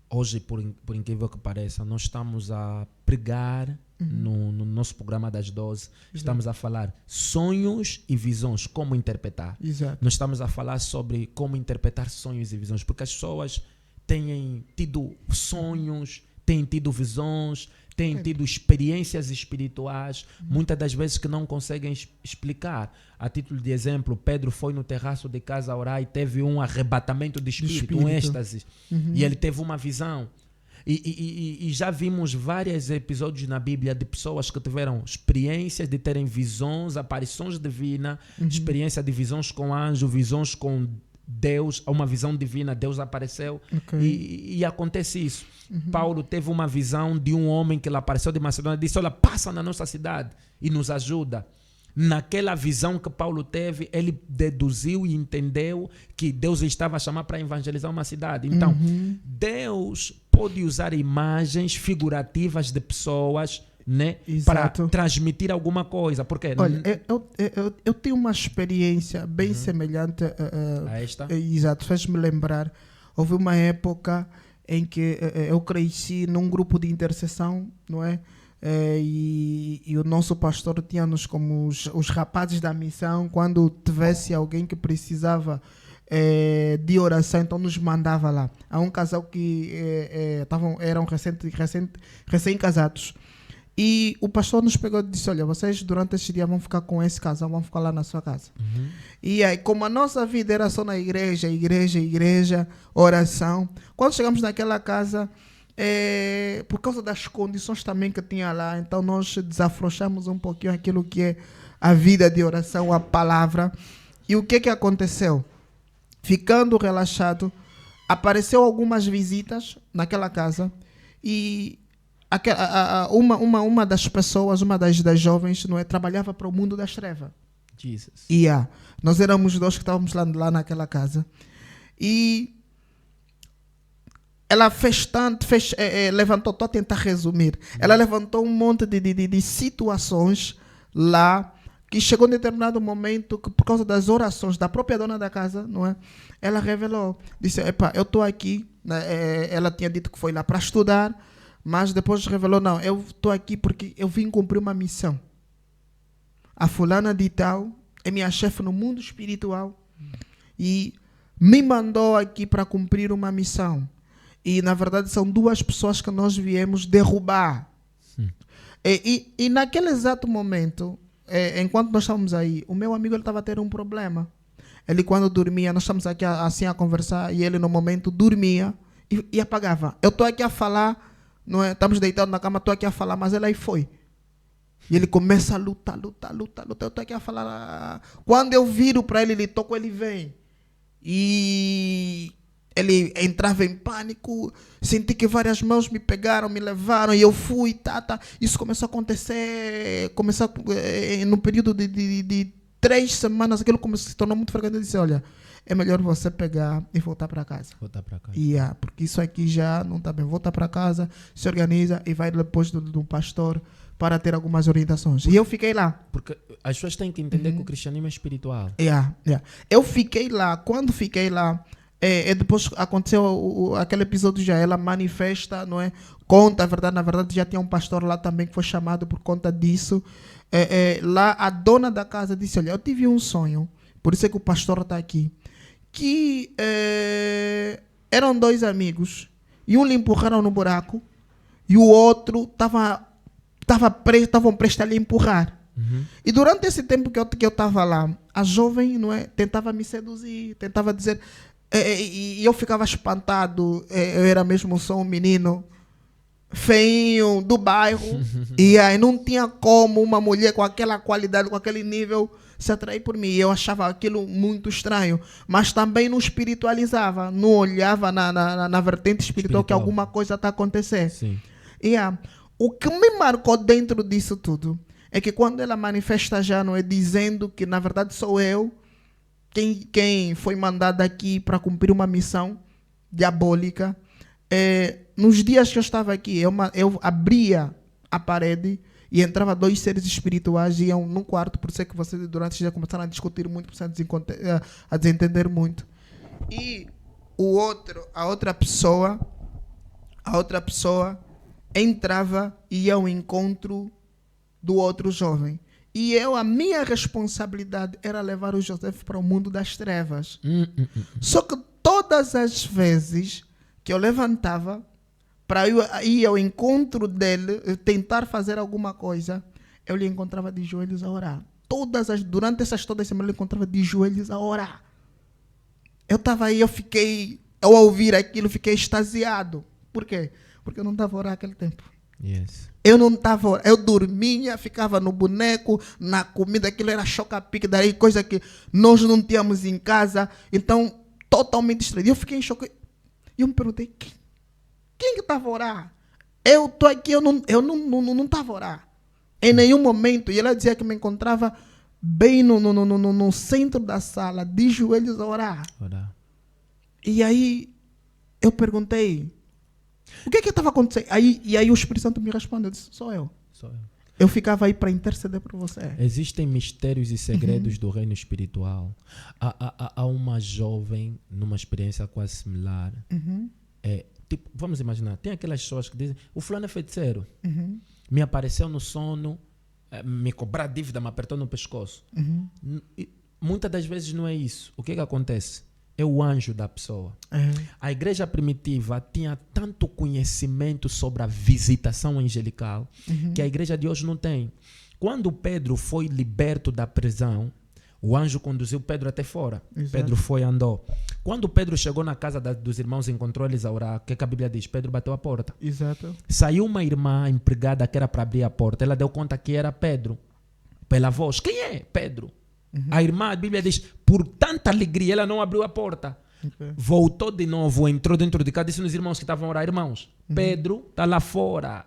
hoje, por incrível que pareça, nós estamos a pregar no nosso programa das 12. Estamos a falar sonhos e visões, como interpretar. Exato. Nós estamos a falar sobre como interpretar sonhos e visões, porque as pessoas têm tido sonhos, têm tido visões, têm tido experiências espirituais, muitas das vezes que não conseguem explicar. A título de exemplo, Pedro foi no terraço de casa a orar e teve um arrebatamento de espírito. Um êxtase. E ele teve uma visão. E já vimos vários episódios na Bíblia de pessoas que tiveram experiências de terem visões, aparições divinas, experiência de visões com anjo, visões com Deus, uma visão divina, Deus apareceu e acontece isso. Paulo teve uma visão de um homem que lhe apareceu de Macedônia e disse, olha, passa na nossa cidade e nos ajuda. Naquela visão que Paulo teve, ele deduziu e entendeu que Deus estava a chamar para evangelizar uma cidade. Então, Deus pode usar imagens figurativas de pessoas, né, para transmitir alguma coisa. Porque olha, eu tenho uma experiência bem semelhante a esta. Exato, fez-me lembrar. Houve uma época em que eu cresci num grupo de intercessão, não é? E o nosso pastor tinha-nos como os rapazes da missão. Quando tivesse alguém que precisava de oração, então nos mandava lá. Há um casal que eram recém-casados. E o pastor nos pegou e disse, olha, vocês durante este dia vão ficar com esse casal, vão ficar lá na sua casa. E aí, como a nossa vida era só na igreja, oração, quando chegamos naquela casa, por causa das condições também que tinha lá, então nós desafrouxamos um pouquinho aquilo que é a vida de oração, a palavra. E o que aconteceu? Ficando relaxado, apareceu algumas visitas naquela casa e uma das pessoas, uma das jovens, não é, trabalhava para o mundo das trevas. Jesus. E nós éramos 2 que estávamos lá naquela casa. E ela levantou, estou a tentar resumir, ela levantou um monte de situações lá, que chegou em determinado momento que, por causa das orações da própria dona da casa, não é? Ela revelou, disse, eu estou aqui, né? Ela tinha dito que foi lá para estudar, mas depois revelou, não, eu estou aqui porque eu vim cumprir uma missão. A fulana de tal é minha chefe no mundo espiritual e me mandou aqui para cumprir uma missão. E na verdade são duas pessoas que nós viemos derrubar. E naquele exato momento, enquanto nós estávamos aí, o meu amigo estava a ter um problema. Ele quando dormia, nós estamos aqui assim a conversar, e ele no momento dormia e apagava. Eu estou aqui a falar, não é? Estamos deitados na cama, estou aqui a falar, mas ele aí foi. E ele começa a lutar. Eu estou aqui a falar. Quando eu viro para ele, ele toca, ele vem. E ele entrava em pânico. Senti que várias mãos me pegaram, me levaram. E eu fui. Isso começou a acontecer. No período de 3 semanas. Aquilo se tornou muito frequente. Eu disse, olha, é melhor você pegar e voltar para casa. Porque isso aqui já não está bem. Volta para casa, se organiza e vai depois do pastor para ter algumas orientações. E eu fiquei lá. Porque as pessoas têm que entender que o cristianismo é espiritual. Eu fiquei lá. Quando fiquei lá, depois aconteceu aquele episódio já. Ela manifesta, não é? Conta, a verdade. Na verdade, já tinha um pastor lá também que foi chamado por conta disso. Lá, a dona da casa disse, olha, eu tive um sonho. Por isso é que o pastor está aqui. Que eram 2 amigos. E um lhe empurraram no buraco. E o outro estavam prestes a lhe empurrar. E durante esse tempo que eu estava lá, a jovem, não é, tentava me seduzir, tentava dizer, e eu ficava espantado. Eu era mesmo só um menino feinho do bairro, e aí não tinha como uma mulher com aquela qualidade, com aquele nível se atrair por mim. Eu achava aquilo muito estranho, mas também não espiritualizava, não olhava na vertente espiritual que alguma coisa está acontecendo. Sim. O que me marcou dentro disso tudo é que quando ela manifesta já, não é, dizendo que na verdade sou eu quem foi mandado aqui para cumprir uma missão diabólica. Nos dias que eu estava aqui, eu abria a parede e entrava 2 seres espirituais e iam num quarto. Por isso é que vocês durante já começaram a discutir muito, a desentender muito. E a outra pessoa entrava e ia ao encontro do outro jovem. E a minha responsabilidade era levar o José para o mundo das trevas. Só que todas as vezes que eu levantava para ir ao encontro dele, tentar fazer alguma coisa, eu lhe encontrava de joelhos a orar. Durante essas todas as semanas, eu lhe encontrava de joelhos a orar. Eu estava aí, ao ouvir aquilo, fiquei extasiado. Por quê? Porque eu não estava a orar naquele tempo. Yes. Eu não estava, eu dormia, ficava no boneco, na comida, aquilo era choca-pique, daí coisa que nós não tínhamos em casa, então totalmente distraído. Eu fiquei em choque. E eu me perguntei, quem que estava a orar? Eu estou aqui, eu não estava a orar. Em nenhum momento. E ela dizia que me encontrava bem no centro da sala, de joelhos a orar. E aí eu perguntei, o que estava acontecendo? E aí o Espírito Santo me respondeu, eu disse, sou eu. Eu ficava aí para interceder por você. Existem mistérios e segredos do reino espiritual. Há uma jovem, numa experiência quase similar. Tipo, vamos imaginar, tem aquelas pessoas que dizem, o fulano é feiticeiro. Me apareceu no sono, me cobrar dívida, me apertou no pescoço. Muitas das vezes não é isso. O que acontece? É o anjo da pessoa. A igreja primitiva tinha tanto conhecimento sobre a visitação angelical que a igreja de hoje não tem. Quando Pedro foi liberto da prisão, o anjo conduziu Pedro até fora. Exato. Pedro foi e andou. Quando Pedro chegou na casa dos irmãos e encontrou eles a orar, o que a Bíblia diz? Pedro bateu a porta. Exato. Saiu uma irmã empregada que era para abrir a porta. Ela deu conta que era Pedro. Pela voz. Quem é? Pedro. A irmã, a Bíblia diz, por tanta alegria, ela não abriu a porta. Voltou de novo, entrou dentro de casa, disse nos irmãos que estavam a orar, irmãos, Pedro está lá fora.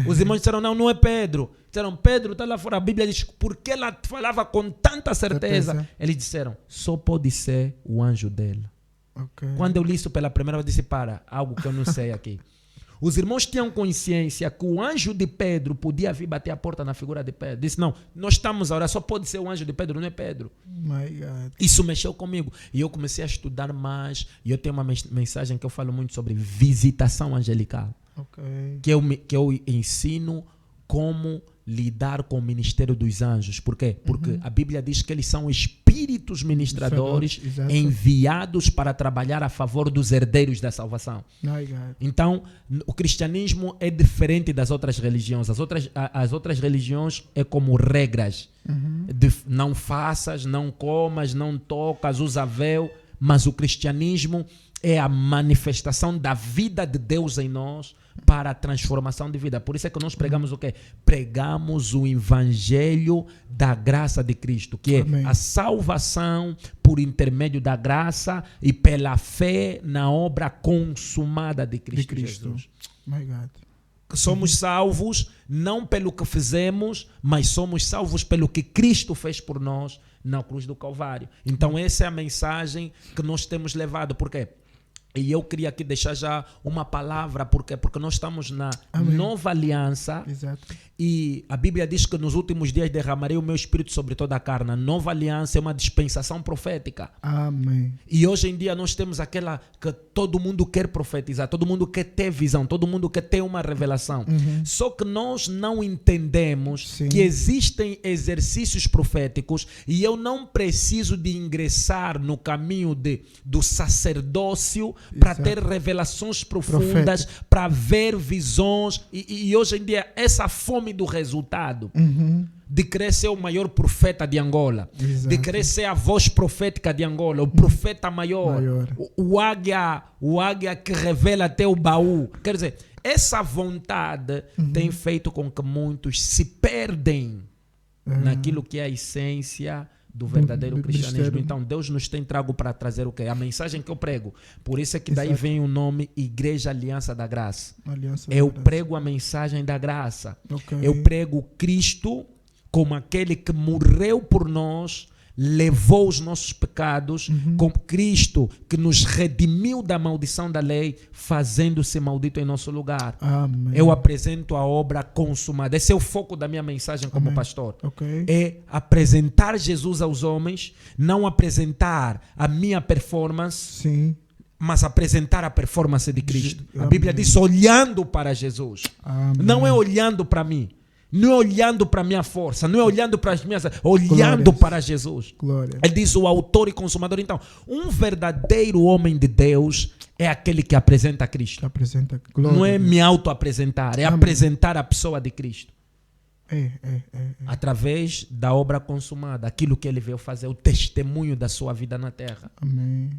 Os irmãos disseram, não é Pedro. Disseram, Pedro está lá fora. A Bíblia diz, porque ela falava com tanta certeza. Eles disseram, só pode ser o anjo dela. Quando eu li isso pela primeira vez, eu disse, algo que eu não sei aqui. Os irmãos tinham consciência que o anjo de Pedro podia vir bater a porta na figura de Pedro. Disse, não, nós estamos a orar, só pode ser o anjo de Pedro, não é Pedro. My God. Isso mexeu comigo. E eu comecei a estudar mais. E eu tenho uma mensagem que eu falo muito sobre visitação angelical. Que eu ensino como lidar com o ministério dos anjos. Por quê? Porque a Bíblia diz que eles são espíritos ministradores Exato. enviados para trabalhar a favor dos herdeiros da salvação. My God. Então, o cristianismo é diferente das outras religiões. As outras religiões é como regras. Não faças, não comas, não tocas, usa véu. Mas o cristianismo é a manifestação da vida de Deus em nós para a transformação de vida. Por isso é que nós pregamos o quê? Pregamos o evangelho da graça de Cristo, que é Amém. a salvação por intermédio da graça e pela fé na obra consumada de Cristo, Jesus. My God. Somos salvos não pelo que fizemos, mas somos salvos pelo que Cristo fez por nós na cruz do Calvário. Então essa é a mensagem que nós temos levado. Por quê? E eu queria aqui deixar já uma palavra, porque nós estamos na Amém. nova aliança. Exato. E a Bíblia diz que nos últimos dias derramarei o meu espírito sobre toda a carne. A nova aliança é uma dispensação profética. Amém. E hoje em dia nós temos aquela que todo mundo quer profetizar, todo mundo quer ter visão, todo mundo quer ter uma revelação. Só que nós não entendemos Sim. que existem exercícios proféticos e eu não preciso de ingressar no caminho do sacerdócio para Exato. ter revelações profundas, para ver visões. E hoje em dia essa fome do resultado, de querer ser o maior profeta de Angola, Exato. de querer ser a voz profética de Angola, o profeta maior. O águia que revela até o baú. Quer dizer, essa vontade tem feito com que muitos se perdem naquilo que é a essência do verdadeiro cristianismo. mistério. Então Deus nos tem trago para trazer o quê? A mensagem que eu prego. Por isso é que daí Exato. vem o nome Igreja Aliança da Graça. Aliança Eu da graça. prego a mensagem da graça. Ok. Eu prego Cristo como aquele que morreu por nós, levou os nossos pecados, como Cristo que nos redimiu da maldição da lei, fazendo-se maldito em nosso lugar. Amém. Eu apresento a obra consumada. Esse é o foco da minha mensagem como Amém. pastor. Ok. É apresentar Jesus aos homens, não apresentar a minha performance, Sim. mas apresentar a performance de Cristo. A Amém. Bíblia diz olhando para Jesus. Amém. Não é olhando para mim. Não é olhando para a minha força. Não é olhando para as minhas... Olhando Glórias. para Jesus. Glória. Ele diz o autor e consumador. Então, um verdadeiro homem de Deus é aquele que apresenta a Cristo. Que apresenta glória. Não é me auto-apresentar. É Amém. apresentar a pessoa de Cristo. É. Através da obra consumada. Aquilo que ele veio fazer. O testemunho da sua vida na terra. Amém.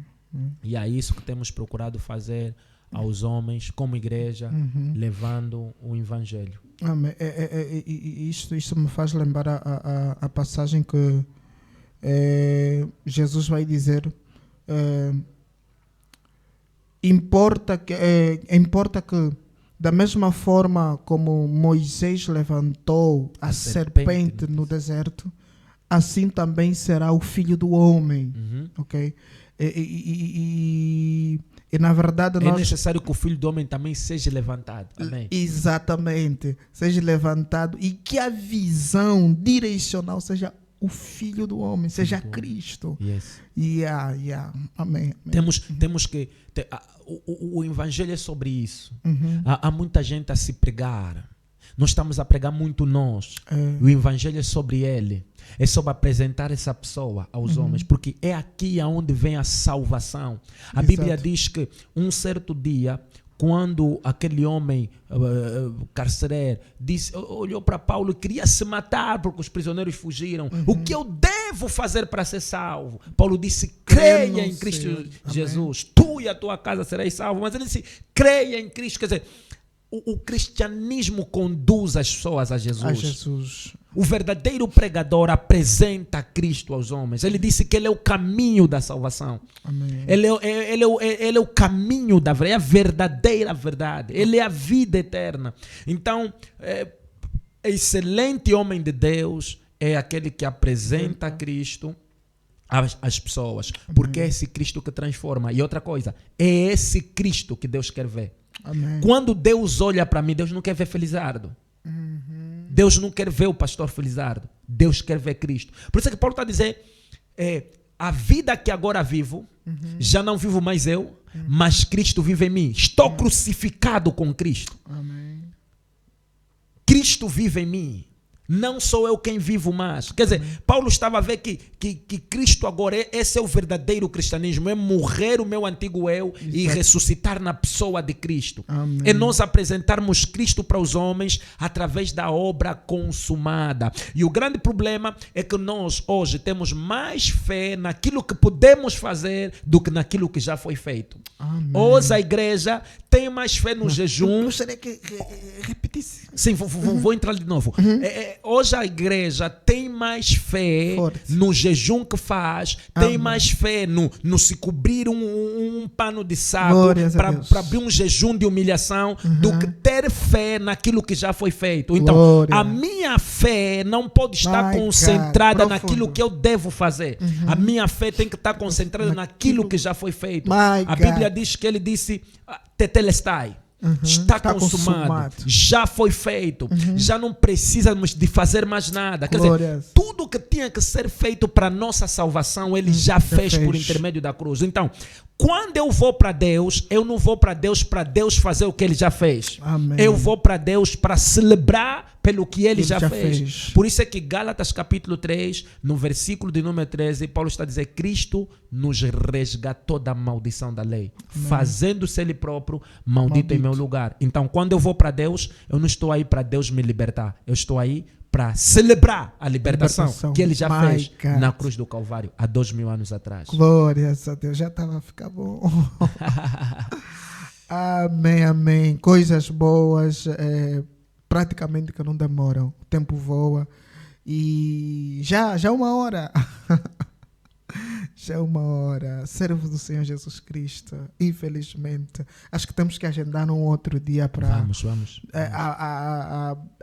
E é isso que temos procurado fazer aos homens, como igreja, levando o evangelho. Amém. Isto me faz lembrar a passagem que Jesus vai dizer: importa que da mesma forma como Moisés levantou a serpente no deserto, assim também será o Filho do Homem. Ok? E na verdade é necessário que o Filho do Homem também seja levantado. Amém. Exatamente. Seja levantado e que a visão direcional seja o Filho do Homem, seja Cristo. Yes. Amém. Temos que... O Evangelho é sobre isso. Há muita gente a se pregar. Nós estamos a pregar muito nós. O Evangelho é sobre ele. É sobre apresentar essa pessoa aos homens. Porque é aqui aonde vem a salvação. A Bíblia diz que um certo dia, quando aquele homem carcereiro olhou para Paulo e queria se matar porque os prisioneiros fugiram. O que eu devo fazer para ser salvo? Paulo disse: creia em Cristo Jesus. Tu e a tua casa sereis salvos. Mas ele disse: creia em Cristo. Quer dizer, o cristianismo conduz as pessoas a Jesus. O verdadeiro pregador apresenta Cristo aos homens. Ele disse que ele é o caminho da salvação. Amém. Ele é o caminho da verdade, é a verdadeira verdade. Ele é a vida eterna. Então, excelente homem de Deus é aquele que apresenta Cristo às pessoas. Porque é esse Cristo que transforma. E outra coisa, é esse Cristo que Deus quer ver. Amém. Quando Deus olha para mim, Deus não quer ver Felizardo. Deus não quer ver o pastor Felizardo. Deus quer ver Cristo. Por isso é que Paulo está a dizer: a vida que agora vivo, já não vivo mais eu, mas Cristo vive em mim. Estou crucificado com Cristo. Amém. Cristo vive em mim. Não sou eu quem vivo mais. Quer dizer, Paulo estava a ver que Cristo agora, esse é o verdadeiro cristianismo. É morrer o meu antigo eu e ressuscitar na pessoa de Cristo. Amém. É nós apresentarmos Cristo para os homens através da obra consumada. E o grande problema é que nós hoje temos mais fé naquilo que podemos fazer do que naquilo que já foi feito. Amém. Hoje a igreja tem mais fé no jejum. Gostaria que repetisse. Sim, vou entrar de novo. Hoje a igreja tem mais fé Forte. no jejum que faz, tem Amém. mais fé no se cobrir um pano de saco Glórias a Deus. para abrir um jejum de humilhação, do que ter fé naquilo que já foi feito. Então, Glória. a minha fé não pode estar My concentrada God, naquilo profundo. que eu devo fazer. A minha fé tem que estar concentrada naquilo que já foi feito. My A Bíblia God. diz que ele disse, tetelestai. Está Está consumado, consumado. já foi feito, já não precisamos de fazer mais nada. Quer dizer, Glórias. tudo que tinha que ser feito para nossa salvação, ele já fez por intermédio da cruz. Então, quando eu vou para Deus, eu não vou para Deus fazer o que ele já fez. Amém. Eu vou para Deus para celebrar pelo que ele já fez. fez. Por isso é que Gálatas capítulo 3, no versículo de número 13, Paulo está a dizer, Cristo nos resgatou da maldição da lei, fazendo-se ele próprio maldito em meu lugar. Então, quando eu vou para Deus, eu não estou aí para Deus me libertar. Eu estou aí para celebrar a libertação que ele já My fez God. na cruz do Calvário, há 2000 anos atrás. Glórias a Deus. Já estava a ficar bom. Amém, amém. Coisas boas, praticamente que não demoram. O tempo voa. E já é uma hora. Já é uma hora. Servo do Senhor Jesus Cristo. Infelizmente. Acho que temos que agendar num outro dia para Vamos.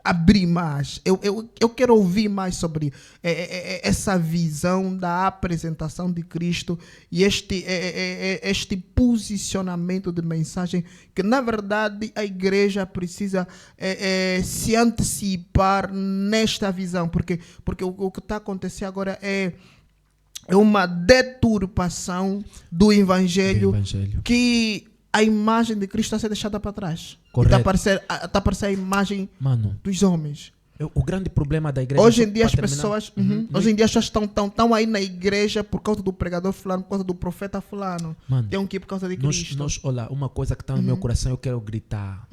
abrir mais. Eu quero ouvir mais sobre essa visão da apresentação de Cristo e este posicionamento de mensagem que, na verdade, a igreja precisa se antecipar nesta visão. Porque o que está a acontecer agora é uma deturpação do evangelho, que a imagem de Cristo está a ser deixada para trás. Está a aparecer a imagem dos homens. O grande problema da igreja... Hoje em dia as pessoas estão aí na igreja por causa do pregador fulano, por causa do profeta fulano. Tem que ir por causa de Cristo. Olha, uma coisa que está no meu coração, eu quero gritar.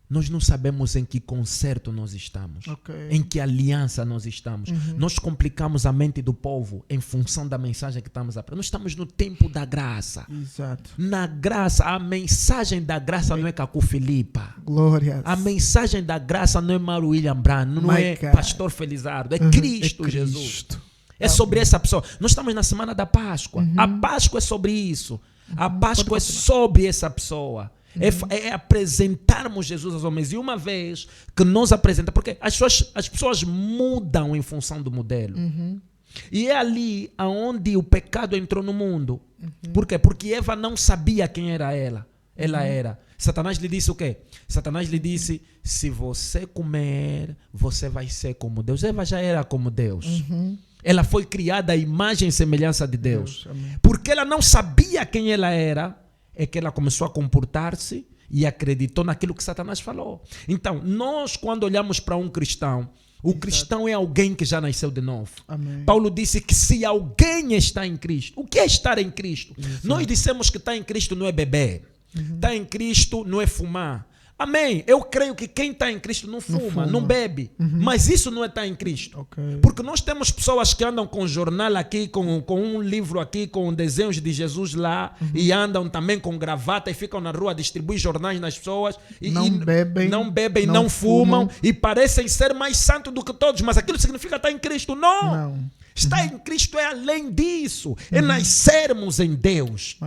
Nós não sabemos em que concerto nós estamos, em que aliança nós estamos. Nós complicamos a mente do povo em função da mensagem que estamos a aprender. Nós estamos no tempo da graça. Exato. Na graça, a mensagem da graça não é Cacu Filipa. Glórias. A mensagem da graça não é Mário William Brandt, não é Pastor Felizardo, é Cristo Jesus. É sobre essa pessoa. Nós estamos na semana da Páscoa. A Páscoa é sobre isso. A Páscoa é sobre essa pessoa. É apresentarmos Jesus aos homens. E uma vez que nós apresentamos, porque as pessoas mudam em função do modelo. E é ali onde o pecado entrou no mundo. Por quê? Porque Eva não sabia quem era ela. Ela era. Satanás lhe disse o quê? Satanás lhe disse, se você comer, você vai ser como Deus. Eva já era como Deus. Ela foi criada à imagem e semelhança de Deus. Porque ela não sabia quem ela era, é que ela começou a comportar-se e acreditou naquilo que Satanás falou. Então, nós quando olhamos para um cristão, o cristão é alguém que já nasceu de novo. Amém. Paulo disse que se alguém está em Cristo, o que é estar em Cristo? Nós dissemos que estar em Cristo não é beber, estar em Cristo não é fumar. Amém. Eu creio que quem está em Cristo não fuma, não bebe. Mas isso não é estar em Cristo. Porque nós temos pessoas que andam com jornal aqui, com um livro aqui, com desenhos de Jesus lá, e andam também com gravata e ficam na rua a distribuir jornais nas pessoas. Não bebem, não fumam e parecem ser mais santos do que todos. Mas aquilo significa estar em Cristo? Não. Estar em Cristo é além disso. É nascermos em Deus.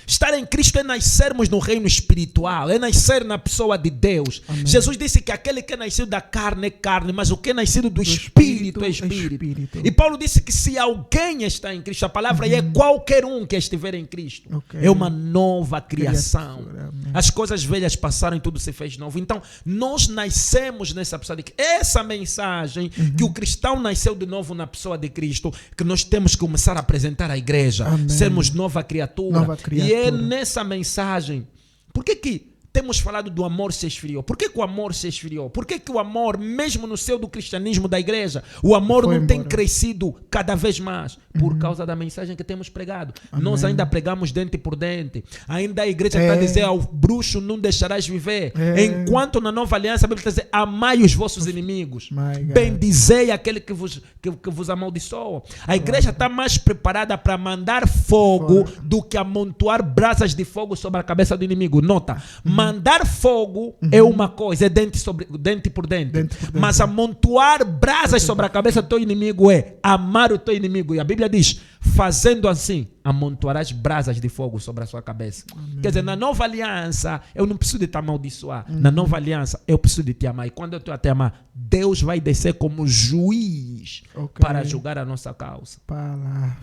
Estar em Cristo é nascermos no reino espiritual. É nascer na pessoa de Deus. Amém. Jesus disse que aquele que é nascido da carne é carne, mas o que é nascido do Espírito é Espírito. E Paulo disse que se alguém está em Cristo, a palavra aí é qualquer um que estiver em Cristo. É uma nova criação. As coisas velhas passaram e tudo se fez novo. Então, nós nascemos nessa pessoa de Cristo. Essa mensagem que o cristão nasceu de novo na pessoa de Cristo, que nós temos que começar a apresentar à igreja. Sermos nova criatura. E é nessa mensagem. Por que temos falado do amor se esfriou. Por que o amor se esfriou? Por que o amor, mesmo no seio do cristianismo da igreja, o amor Foi não tem embora. crescido cada vez mais? Por causa da mensagem que temos pregado. Amém. Nós ainda pregamos dente por dente. Ainda a igreja está a dizer ao bruxo não deixarás viver. Enquanto na nova aliança a Bíblia está a dizer amai os vossos inimigos. My God. Bendizei aquele que vos amaldiçoa. A igreja está mais preparada para mandar fogo do que amontoar brasas de fogo sobre a cabeça do inimigo. Nota, mandar fogo é uma coisa, é dente por dente. Dente por dente. Mas amontoar brasas sobre a cabeça do teu inimigo é amar o teu inimigo. E a Bíblia diz, fazendo assim, amontoarás brasas de fogo sobre a sua cabeça. Quer dizer, na nova aliança, eu não preciso de te amaldiçoar. Na nova aliança, eu preciso de te amar. E quando eu estou a te amar, Deus vai descer como juiz Ok. para julgar a nossa causa. Palavra,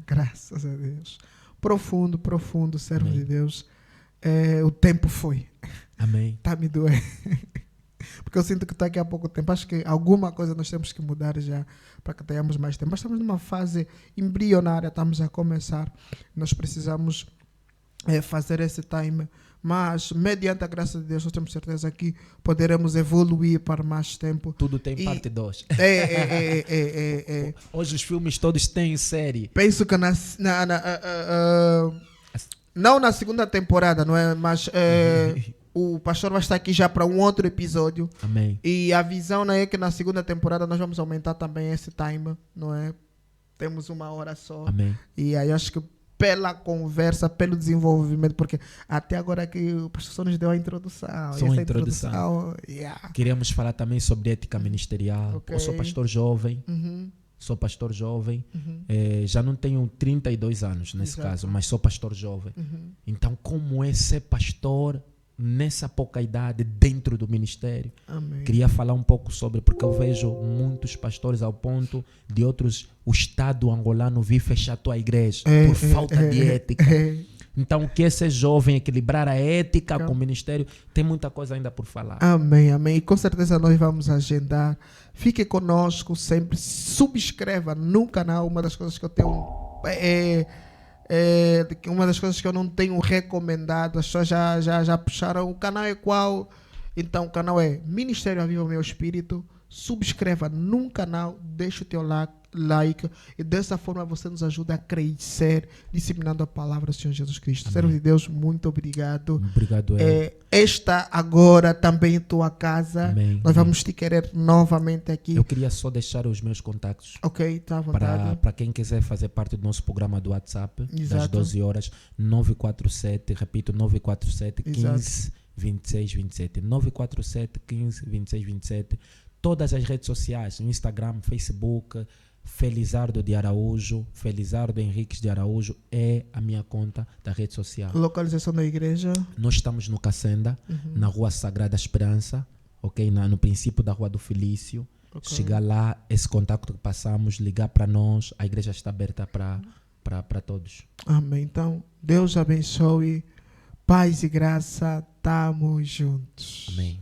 graças a Deus. Profundo, servo Amém. de Deus. O tempo foi. Amém. Está me doendo. Porque eu sinto que está aqui há pouco tempo. Acho que alguma coisa nós temos que mudar já para que tenhamos mais tempo. Mas estamos numa fase embrionária, estamos a começar. Nós precisamos fazer esse time. Mas, mediante a graça de Deus, nós temos certeza que poderemos evoluir para mais tempo. Tudo tem E- parte 2. Hoje os filmes todos têm série. Penso que não na segunda temporada, não é? Mas o pastor vai estar aqui já para um outro episódio. Amém. E a visão, né, é que na segunda temporada nós vamos aumentar também esse time, não é? Temos 1 hora só. Amém. E aí acho que pela conversa, pelo desenvolvimento, porque até agora que o pastor só nos deu a introdução. Só e a essa introdução. yeah. Queríamos falar também sobre ética ministerial. Ok. Eu sou pastor jovem. Uhum, Sou pastor jovem. uhum, Já não tenho 32 anos nesse Exato. caso, mas sou pastor jovem. uhum. Então, como é ser pastor nessa pouca idade dentro do ministério? Amém. Queria falar um pouco sobre, porque eu vejo muitos pastores ao ponto de outros, o Estado angolano vir fechar a tua igreja por falta de ética. Então, o que é ser jovem, equilibrar a ética com o ministério, tem muita coisa ainda por falar. Amém, amém. E com certeza nós vamos agendar. Fique conosco sempre. Subscreva no canal. Uma das coisas que eu tenho... uma das coisas que eu não tenho recomendado. As pessoas já puxaram. O canal é qual? Então, o canal é Ministério Aviva o Meu Espírito. Subscreva no canal. Deixa o teu like. E dessa forma você nos ajuda a crescer, disseminando a palavra do Senhor Jesus Cristo. Amém. Servo de Deus, muito obrigado. Obrigado, Esta agora também é tua casa. Amém. Nós vamos te querer novamente aqui. Eu queria só deixar os meus contatos Ok, está à vontade. para quem quiser fazer parte do nosso programa do WhatsApp, das Exato. 12 horas, 947, repito, 947 Exato. 15 26 27. 947 15 26 27. Todas as redes sociais, Instagram, Facebook, Felizardo de Araújo, Felizardo Henriques de Araújo é a minha conta da rede social. Localização da igreja. Nós estamos no Cacenda, na Rua Sagrada Esperança, ok? No princípio da Rua do Felício. Ok. Chegar lá, esse contato que passamos, ligar para nós, a igreja está aberta para todos. Amém. Então, Deus abençoe. Paz e graça. Tamo juntos. Amém.